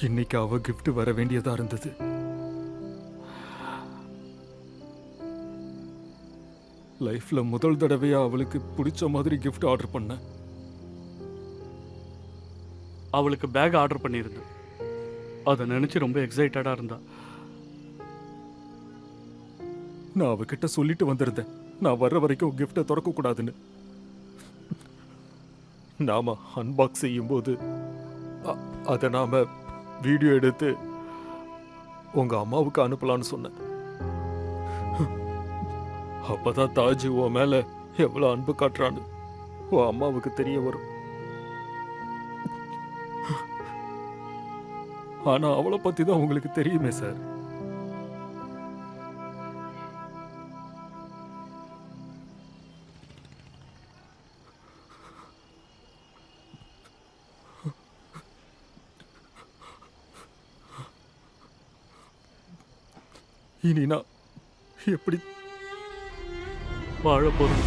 இன்னைக்கு அவ gift வர வேண்டியதா இருந்தது. லைஃப்ல முதல் தடவையா அவளுக்கு பிடிச்ச மாதிரி gift ஆர்டர் பண்ணேன். அவளுக்கு பேக் ஆர்டர் பண்ணியிருந்தேன். அதை நினைச்சு ரொம்ப எக்ஸைட்டடா இருந்தா. நான் அவகிட்ட சொல்லிட்டு வந்திருந்தேன், நான் வர்ற வரைக்கும் கிஃப்டை திறக்க கூடாதுன்னு. நாம அன்பாக்ஸ் செய்யும்போது அதை நாம வீடியோ எடுத்து உங்க அம்மாவுக்கு அனுப்பலான்னு சொன்னேன். அப்பதான் தாஜ் உன் மேல எவ்வளவு அன்பு காட்டுறான்னு உன் அம்மாவுக்கு தெரிய வரும். ஆனா அவளை பத்தி தான் உங்களுக்கு தெரியுமே சார். இனி நான் எப்படி வாழ போறேன்?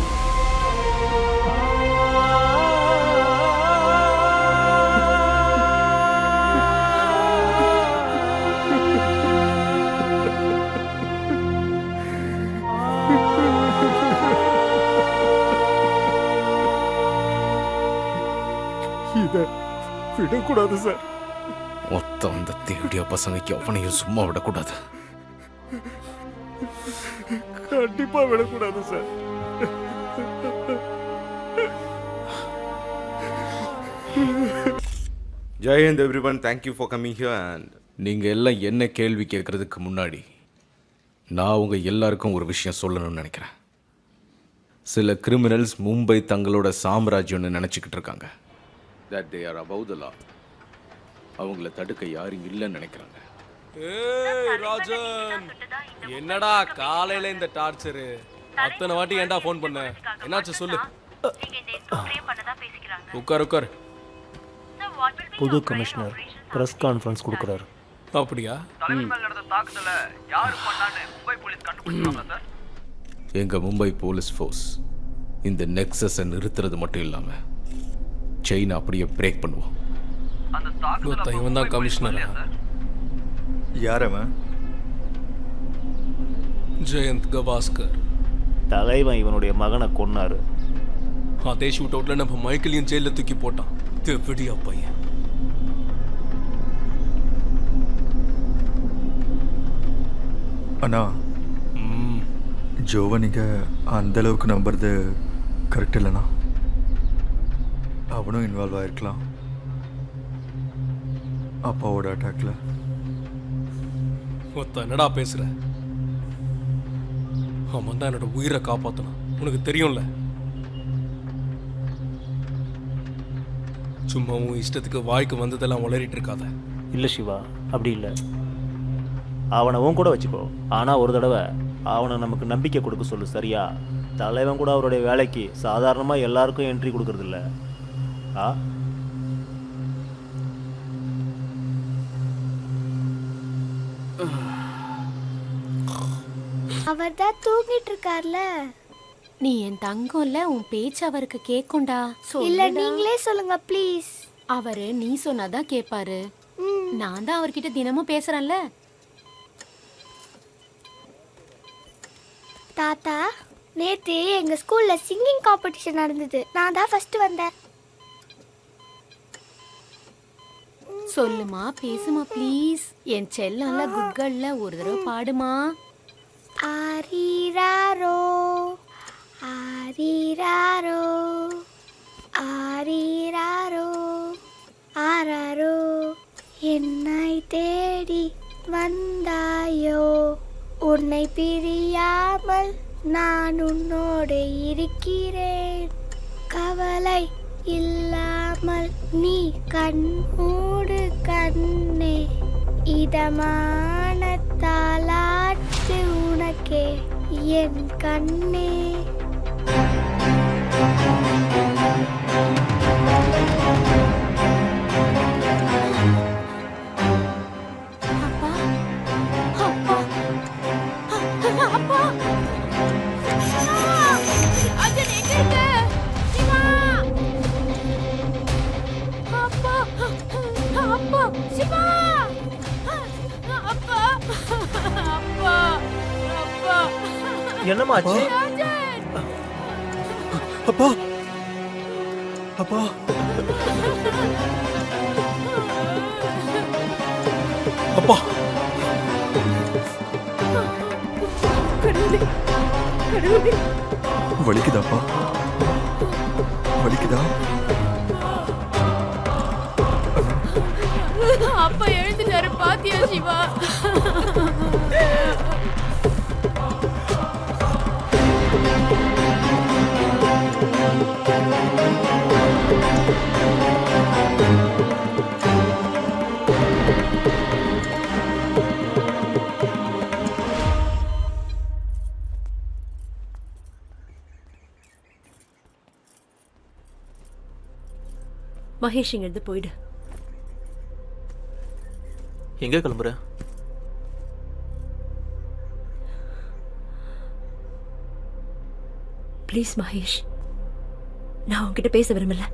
இதை விடக்கூடாது சார். மொத்தம் அந்த தேடிய பசங்களுக்கு அவனையும் சும்மா விடக்கூடாது. கண்டிப்பா விடக்கூடாது sir. Jayant everyone, thank you for coming here. And நீங்கள் எல்லாம் என்ன கேள்வி கேட்கறதுக்கு முன்னாடி நான் உங்கள் எல்லாருக்கும் ஒரு விஷயம் சொல்லணும்னு நினைக்கிறேன். சில கிரிமினல்ஸ் மும்பை தங்களோட சாம்ராஜ்யம்னு நினச்சிக்கிட்டு இருக்காங்க. That they are above the law. அவங்கள தடுக்க யாரும் இல்லைன்னு நினைக்கிறாங்க. ஏய் ராஜன், என்னடா காலையில இந்த டார்ச்சரு? அத்தனை வாட்டி ஏன்டா ஃபோன் பண்ண? என்னாச்சு சொல்லு. உட்கார் உட்கார். புது கமிஷனர் பிரஸ் கான்ஃபரன்ஸ் கொடுக்குறாரு. அப்படியா? எங்கள் மும்பை போலீஸ் ஃபோர்ஸ் இந்த நெக்ஸஸை நிறுத்துறது மட்டும் இல்லாமல் செயினை அப்படியே பிரேக் பண்ணுவோம். இவன் தான் கமிஷனர். யார் அவன்? ஜெயந்த் கவாஸ்கர். தலைவன் இவனுடைய மகனை கொன்னாரு. அதே ஷூட் அவுட்ல நம்ம மைக்கேலையும் ஜெயில தூக்கி போட்டான். தெவிடியா பையன். அண்ணா, ஜோவை நீங்கள் அந்த அளவுக்கு நம்புறது கரெக்ட் இல்லைண்ணா. அவனும் இன்வால்வ் ஆகிருக்கலாம் அப்பாவோட அட்டாக்ல. என்னடா பேசுற? அவன் தான் என்னோட உயிரை காப்பாத்தணும். உனக்கு தெரியும்ல. சும்மா உன் இஷ்டத்துக்கு வாய்க்கு வந்ததெல்லாம் உளறிட்டு இருக்காத. இல்லை சிவா, அப்படி இல்லை. அவனை உன் கூட வச்சுக்கோ. ஆனால் ஒரு தடவை அவனை நமக்கு நம்பிக்கை கொடுக்க சொல்லு, சரியா? தலைவன் கூட அவருடைய வேலைக்கு சாதாரணமாக எல்லாருக்கும் என்ட்ரி கொடுக்கறதில்ல. ஆ அவர் தான் தூங்கிட்டு இருக்கார்ல. நீ என் தங்கம்ல, உன் பேச்சு அவருக்கு கேக்கும்டா. இல்ல நீங்களே சொல்லுங்க ப்ளீஸ். அவரு நீ சொன்னாதான் கேட்பாரு. நான் தான் அவர்கிட்ட தினமும் பேசுறேன்ல. தாத்தா, நேத்து எங்க ஸ்கூல்ல சிங்கிங் காம்படிஷன் நடந்தது. நான் தான் ஃபர்ஸ்ட் வந்தேன். சொல்லுமா, பேசுமா ப்ளீஸ். என் செல்லம்ல குட்கள்ல ஒரு தடவை பாடுமா. ஆரிராரோ ஆரிராரோ ஆரிராரோ ஆராரோ என்னை தேடி வந்தாயோ, உன்னை பிரியாமல் நான் உன்னோடு இருக்கிறேன். கவலை இல்லாமல் நீ கண்மூடு கண்ணே, இதமான தாலாட்டு உனக்கே என் கண்ணே. அப்பா அப்பா அப்பா, அஜன் எங்க இருக்க? சிவா! அப்பா அப்பா, சிவா! அப்பா அப்பா அப்பா, என்னமாச்சு? அப்பா அப்பா அப்பா, வலிக்குதாப்பா? வலிக்குதா? அப்பா எழுந்துட்டாரு, பாத்தியா சிவா? மகேஷ் இங்கிருந்து போயிடு. எங்க கிளம்புற? ப்ளீஸ் மகேஷ், நான் உன்கிட்ட பேச விரும்பல.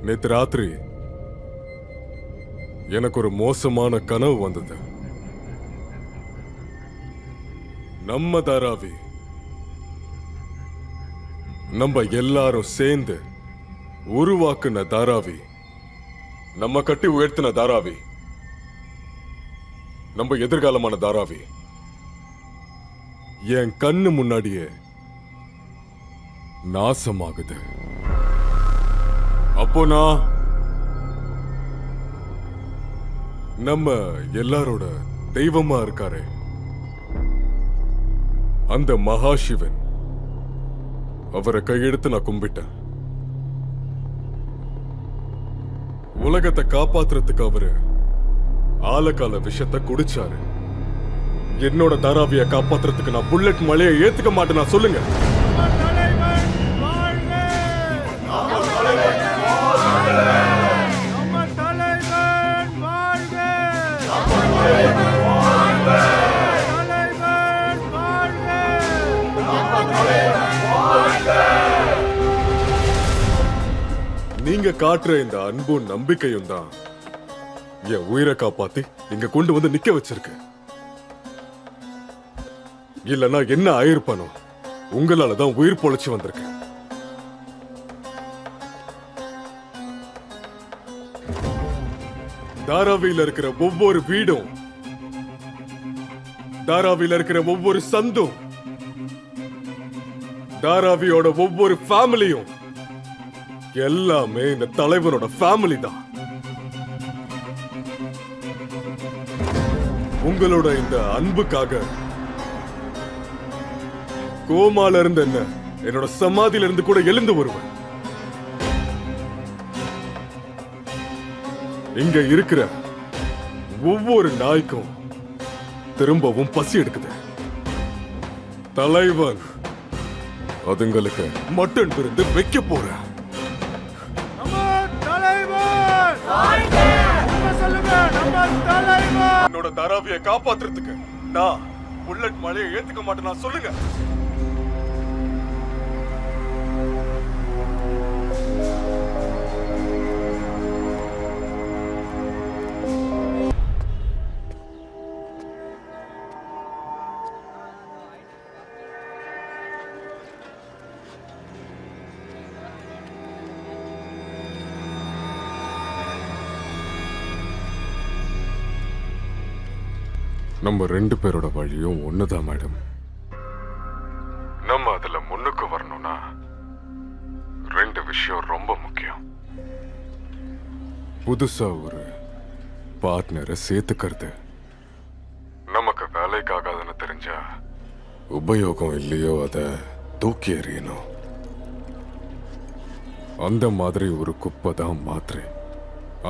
நேத்து ராத்திரி எனக்கு ஒரு மோசமான கனவு வந்தது. நம்ம தாராவி, நம்ம எல்லாரும் சேர்ந்து உருவாக்குன தாராவி, நம்ம கட்டி உயர்த்தின தாராவி, நம்ம எதிர்காலமான தாராவி என் கண்ணு முன்னாடியே நாசமாகுது. அப்போ நான் நம்ம எல்லாரோட தெய்வமா இருக்காரே அந்த மகாசிவன், அவரை கையெடுத்து நான் கும்பிட்டேன். உலகத்தை காப்பாத்துறதுக்கு அவரு ஆலகால விஷத்தை குடிச்சாரு. என்னோட தாராவிய காப்பாத்துறதுக்கு நான் புல்லட் மலையை ஏத்துக்க மாட்டேன். சொல்லுங்க. நீங்க காட்டுற இந்த அன்பும் நம்பிக்கையும் தான் என் உயிரை காப்பாத்தி இங்க கொண்டு வந்து நிக்க வச்சிருக்கு. இல்லனா என்ன ஆயிருப்பானோ? உங்களாலதான் உயிர் பொழைச்சு வந்திருக்கு. தாராவியில இருக்கிற ஒவ்வொரு வீடும், தாராவியில இருக்கிற ஒவ்வொரு சந்தும், தாராவியோட ஒவ்வொரு ஃபேமிலியும் எல்லாமே இந்த தலைவனோட ஃபேமிலி தான். உங்களோட இந்த அன்புக்காக கோமால இருந்து என்ன என்னோட சமாதியில இருந்து கூட எழுந்து வருவேன். இங்க இருக்கிற ஒவ்வொரு நாய்க்கும் திரும்பவும் பசி எடுக்குது. தலைவன் அதுங்களுக்கு மட்டன் விருந்து வைக்க போறேன். என்னோட தாராவியை காப்பாத்துறதுக்கு நான் புல்லட் மழையை ஏத்துக்க மாட்டேன். சொல்லுங்க. நம்ம 2 பேரோட வழியும் ஒண்ணுதான் மேடம். நம்ம அதுல முன்னுக்கு வரணும்னா 2 விஷயம் ரொம்ப முக்கியம். புதுசா ஒரு பார்ட்னரை சேர்த்துக்கிறது. நமக்கு வேலைக்காகாதுன்னு தெரிஞ்சா உபயோகம் இல்லையோ அதை தூக்கி எறியணும். அந்த மாதிரி ஒரு குப்பை தான் மாத்திரை.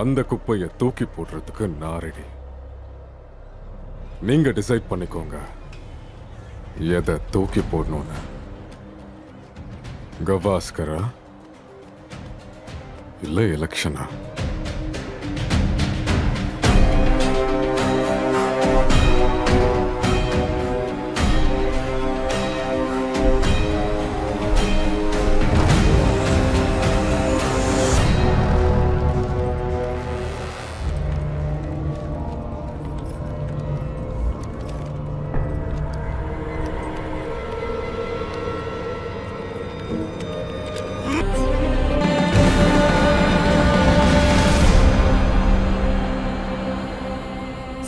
அந்த குப்பையை தூக்கி போடுறதுக்கு நான் ரெடி. நீங்க டிசைட் பண்ணிக்கோங்க எதை தூக்கி போடணும்னு. கவாஸ்கரா இல்ல எலெக்ஷனா?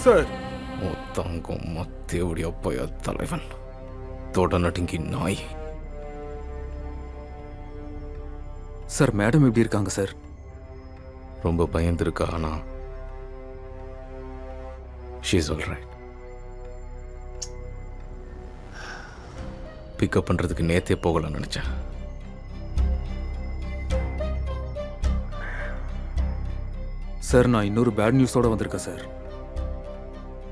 சார் தங்கம் மத்தேவுடைய அப்பைய தலைவன் தொட நடுங்கி நாய். சார் மேடம் எப்படி இருக்காங்க சார்? ரொம்ப பயந்துருக்கா. ஆனா ஷீஸ் ஆல் ரைட். பிக்கப் பண்றதுக்கு நேத்தே போகலாம்னு நினைச்சேன். சார் நான் இன்னொரு பேட் நியூஸோட வந்திருக்கேன் சார்.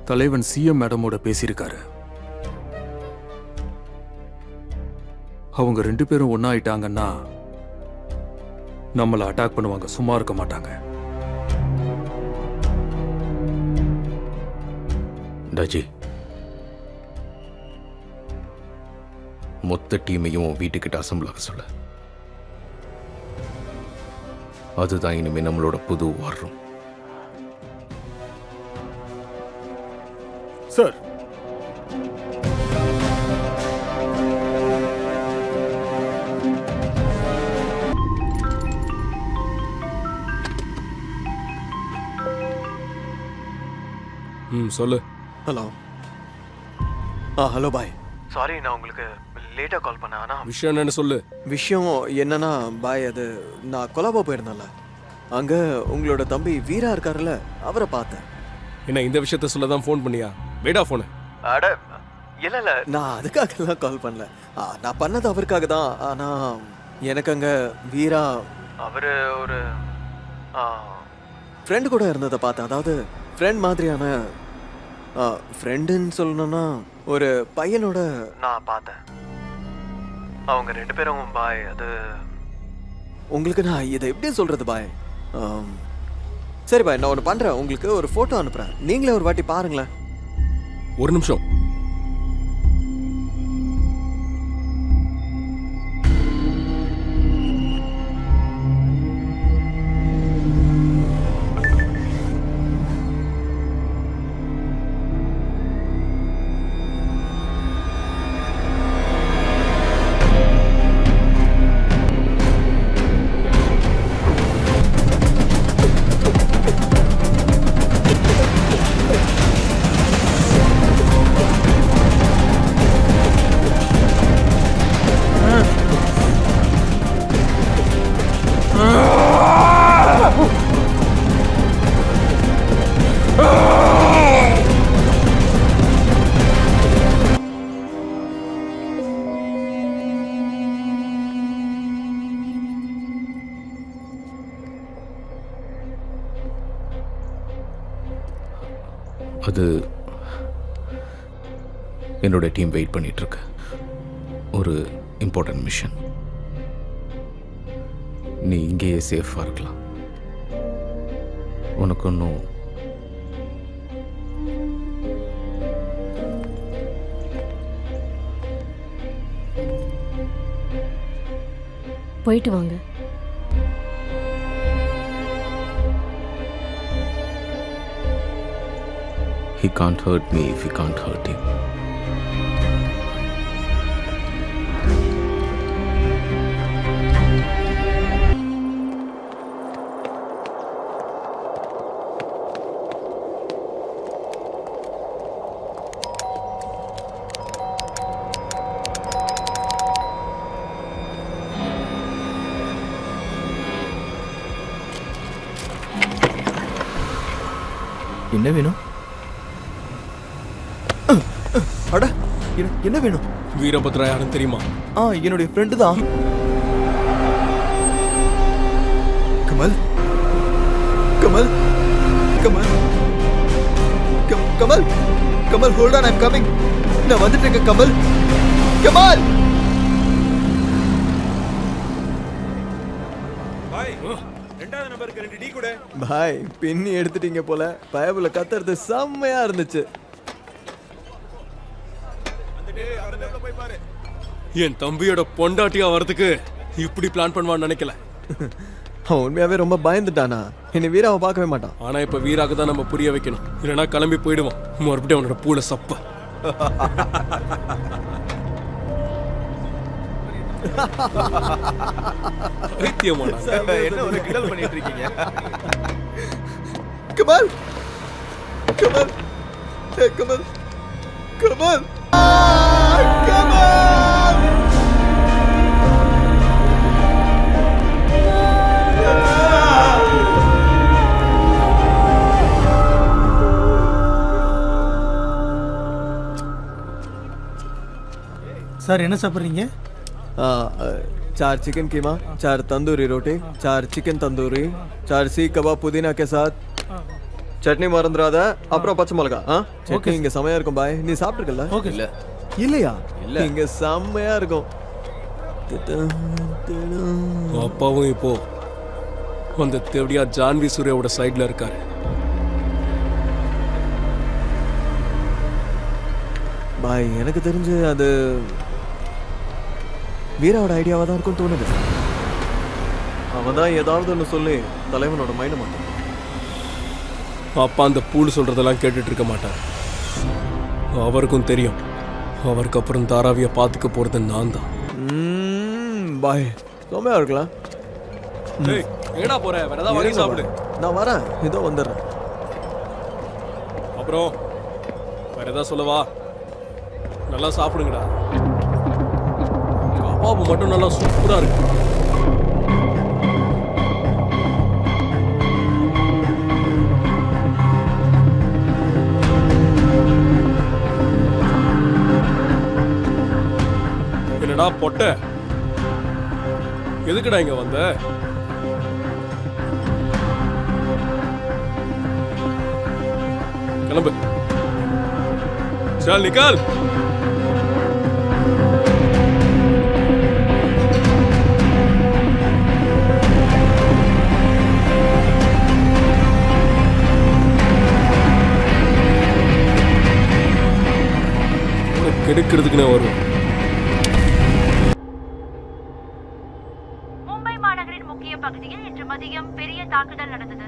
தலைவன் சிஎம் மேடமோட பேசியிருக்காரு. அவங்க 2 பேரும் ஒன்னா ஆயிட்டாங்கன்னா நம்மளை அட்டாக் பண்ணுவாங்க, சும்மா இருக்க மாட்டாங்க. டஜி, மொத்த டீமையும் வீட்டுக்கிட்ட அசம்பிள் ஆக சொல்ல. அதுதான் இனிமே நம்மளோட புது வார் ரூம். சார் சொல்லு. ஹலோ. ஹலோ பாய். சாரி நான் உங்களுக்கு லேட்டாக கால் பண்ணேன். ஆனால் விஷயம் என்னன்னு சொல்லு. விஷயம் என்னன்னா பாய், அது நான் கொலாபா போயிருந்தேன்ல, அங்கே உங்களோட தம்பி வீரா இருக்காருல்ல, அவரை பார்த்தேன். என்ன இந்த விஷயத்த சொல்ல தான் ஃபோன் பண்ணியா? வேடா ஃபோனு. அட இல்லை இல்லை, நான் அதுக்காகலாம் கால் பண்ணல. நான் பண்ணது அவருக்காக தான். ஆனால் எனக்கு அங்கே வீரா அவர் ஒரு ஃப்ரெண்டு கூட இருந்ததை பார்த்தேன். அதாவது ஃப்ரெண்ட் மாதிரியான ஃப்ரெண்டுன்னு சொல்லணும்னா ஒரு பையனோட நான் பார்த்தேன். அவங்க 2 பேரும் பாய். அது உங்களுக்கு நான் இதை எப்படி சொல்கிறது பாய்? சரி பாய், நான் ஒன்று பண்ணுறேன், உங்களுக்கு ஒரு ஃபோட்டோ அனுப்புகிறேன், நீங்களே ஒரு வாட்டி பாருங்களேன். ஒரு நிமிஷம். அது என்னோட டீம் வெயிட் பண்ணிட்டு இருக்கு. ஒரு இம்பார்ட்டன்ட் மிஷன். நீ இங்கேயே சேஃபாக இருக்கலாம். உனக்கு ஒன்றும் போயிட்டு வாங்க. He can't hurt me if he can't hurt you. என்ன வேணும்? அட என்ன வேணும்? வீரபத்ரா யாருன்னு தெரியுமா? என்னுடைய ஃப்ரெண்டு தான். Kamal Kamal Kamal Kamal Kamal hold on, I am coming. நான் வந்துட்டு இருக்கேன் கமல். கமல் ரெண்டாவது நம்பருக்கு 2 டீ கூட. பாய் பின்னி எடுத்துட்டீங்க போல. பயபுல கத்துறது செம்மையா இருந்துச்சு. என் தம்பியோட பொண்டாட்டியா வரதுக்கு இப்படி பிளான் பண்ணுவான்னு நினைக்கல. அவன் உண்மையாவே ரொம்ப பயந்துட்டானா? என்னை வீராவை பார்க்கவே மாட்டான். ஆனா இப்ப வீராக்கு தான் நம்ம புரிய வைக்கணும். இல்லைன்னா கிளம்பி போயிடுவான். மறுபடியும் அவனோட பூல சப்ப. என்ன ஒரு கிண்டல் பண்ணிட்டு இருக்கீங்க? கமல் கமல் கமல் கமல் கமல். சார் என்ன சாப்பிட்றீங்க? 4 चिकन कीमा, 4 तंदूरी रोटी, 4 चिकन तंदूरी, 4 सीख कबाब पुदीना के साथ, சட்னி மறந்துடாத. அப்புறம் பச்சை மிளகா. ஓகே, இங்க செமையா இருக்கும் பாய். நீ சாப்பிட்டுருக்கல? ஓகே. இல்லையா? இங்க செமையா இருக்கும். அப்பாவும் இப்போ அந்த தேவடியா ஜான்வி சூர்யாவோட சைட்ல இருக்காரு. பாய் எனக்கு தெரிஞ்சு அது வீராவோட ஐடியாவா தான் இருக்கும் தோணுது. அவன் தான் ஏதாவது ஒன்று சொல்லி தலைவனோட மைண்ட் மாட்டான். அப்பா அந்த பூல் சொல்றதெல்லாம் கேட்டுட்டு இருக்க மாட்டார். அவருக்கும் தெரியும் அவருக்கு அப்புறம் தாராவிய பாத்துக்க போறது நான் தான். பாய் செம்மையா இருக்கலாம். எங்கடா போற? வேற ஏதாவது வாங்கி சாப்பிடு. நான் வரேன், இதோ வந்துடுறேன். அப்புறம் வேற ஏதாவது சொல்லவா? நல்லா சாப்பிடுங்கடா. கபாபு மட்டும் நல்லா சூப்பரா இருக்கு. என்னடா பொட்ட, எதுக்குடா இங்க வந்த? கிளம்பு. चल निकल. கெடுக்கிறதுக்குன்னு வரும். மும்பை மாநகரின் முக்கிய பகுதியில் இன்று மதியம் பெரிய தாக்குதல் நடந்தது.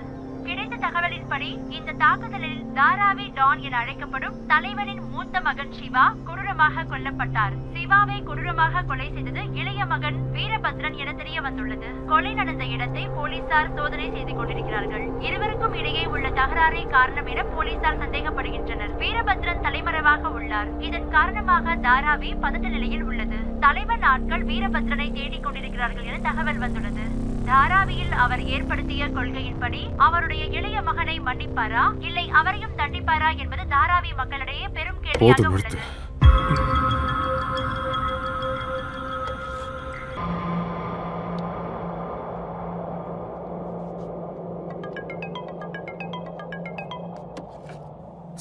கிடைத்த தகவலின்படி இந்த தாக்குதலில் தாராவி டான் என அழைக்கப்படும் தலைவனின் மூத்த மகன் சிவா கொடூரமாக கொல்லப்பட்டார். சிவாவை கொடூரமாக கொலை செய்தது இளைய மகன் வீரபத்ரன் என தெரிய வந்துள்ளது. கொலை நடந்த இடத்தை போலீசார் சோதனை செய்து கொண்டிருக்கிறார்கள். இருவருக்கும் இடையே உள்ள தகராறே காரணம் என போலீசார் சந்தேகப்படுகின்றனர். வீரபத்ரன் தலைமறைவாக உள்ளார். இதன் காரணமாக தாராவி பதட்ட நிலையில் உள்ளது. தலைவன் ஆட்கள் வீரபத்ரனை தேடிக் கொண்டிருக்கிறார்கள் என தகவல் வந்துள்ளது. தாராவியில் அவர் ஏற்படுத்திய கொள்கையின்படி அவருடைய இளைய மகனை மன்னிப்பாரா இல்லை அவரையும் தண்டிப்பாரா என்பது தாராவி மக்களிடையே பெரும் கேள்வியாக உள்ளது.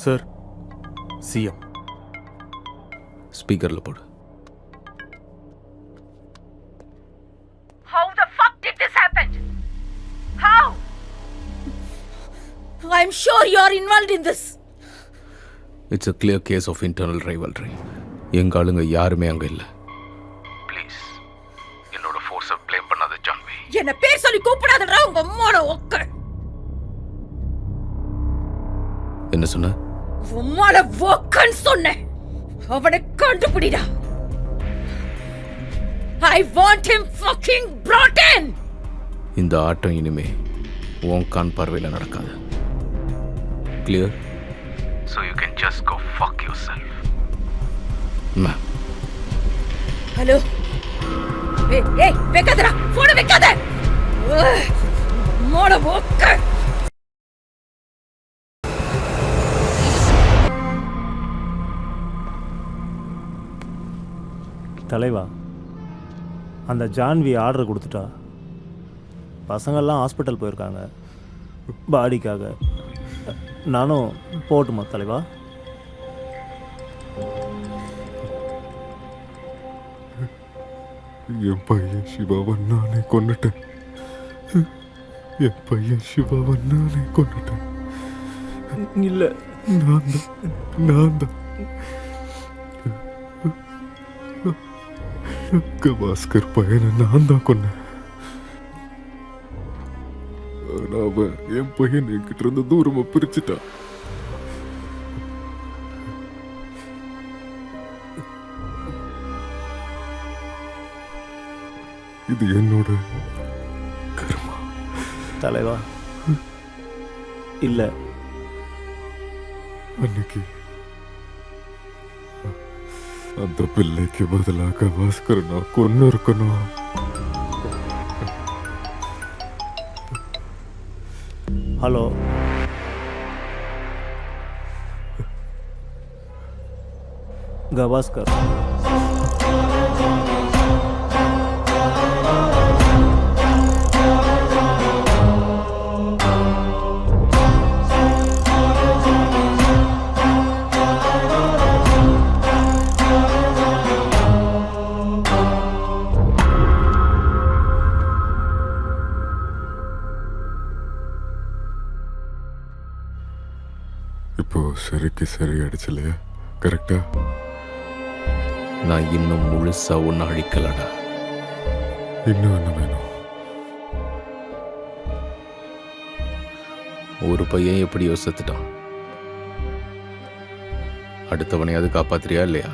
சார் சிஎம் ஸ்பீக்கர்ல போடு. How the fuck did this happen? How? I'm sure you're involved in this. It's a clear case of internal rivalry. எங்க ஆளுங்க யாருமே அங்க இல்ல. ப்ளீஸ் என்னோட ஃபோர்ஸை ப்ளேம் பண்ணாத ஜான்வி. என்ன பேர் சொல்லி கூப்பிடாதடா உங்க அம்மாவோட ஒக்க. என்ன சொன்ன? உம்மால ஒக்கன்னு சொன்னேன். அவனை கண்டுபிடிடா. I want him fucking brought in. இந்த ஆட்டம் இனிமே உன் கண் பார்வையில் நடக்காது. Clear? So you can just go fuck yourself. Ma'am. Hello. ஏய் வைக்காதடா. போன வைக்காத. மோட ஒக்க. தலைவா, அந்த ஜான்வி ஆர்டர் கொடுத்துட்டா. பசங்கள்லாம் ஹாஸ்பிட்டல் போயிருக்காங்க பாடிக்காக. நானும் போட்டுமா தலைவா? என் பையன் சிவாவை நானே கொன்னுட்டேன். என் பையன் சிவாவை நானே கொன்னுட்டேன். இல்லை, நான் தான் கவாஸ்கர் பையனை நான் தான் கொன்னேன். ஆனா அவன் என் பையன் என்கிட்ட இருந்து தூரமா பிரிச்சுட்டான். இது என்னோட கர்மா. தலைவா, இல்லை, அன்னைக்கு அந்த பிள்ளைக்கு பதிலாக பாஸ்கர் நான் கொன்னு இருக்கணும். ஹலோ, கவாஸ்கர். இப்போ சரிக்கு சரி அடிச்சலையா? கரெக்டா? நான் இன்னும் முழுசா ஒன்னு அழிக்கலடா. இன்னும் என்ன வேணும்? ஒரு பையன் எப்படியோ செத்துட்டான். அடுத்தவனையாவது காப்பாத்துறியா இல்லையா?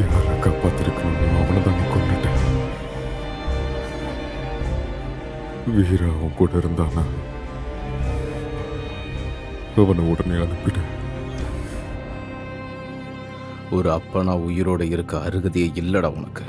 யாரை காப்பாத்திருக்கணும் அவனை தான் கொண்டுட்டேன். வீரா அவன் கூட இருந்தானா? அவனை உடனே அனுப்பிடு. ஒரு அப்பனா உயிரோட இருக்க அருகதையே இல்லடா உனக்கு.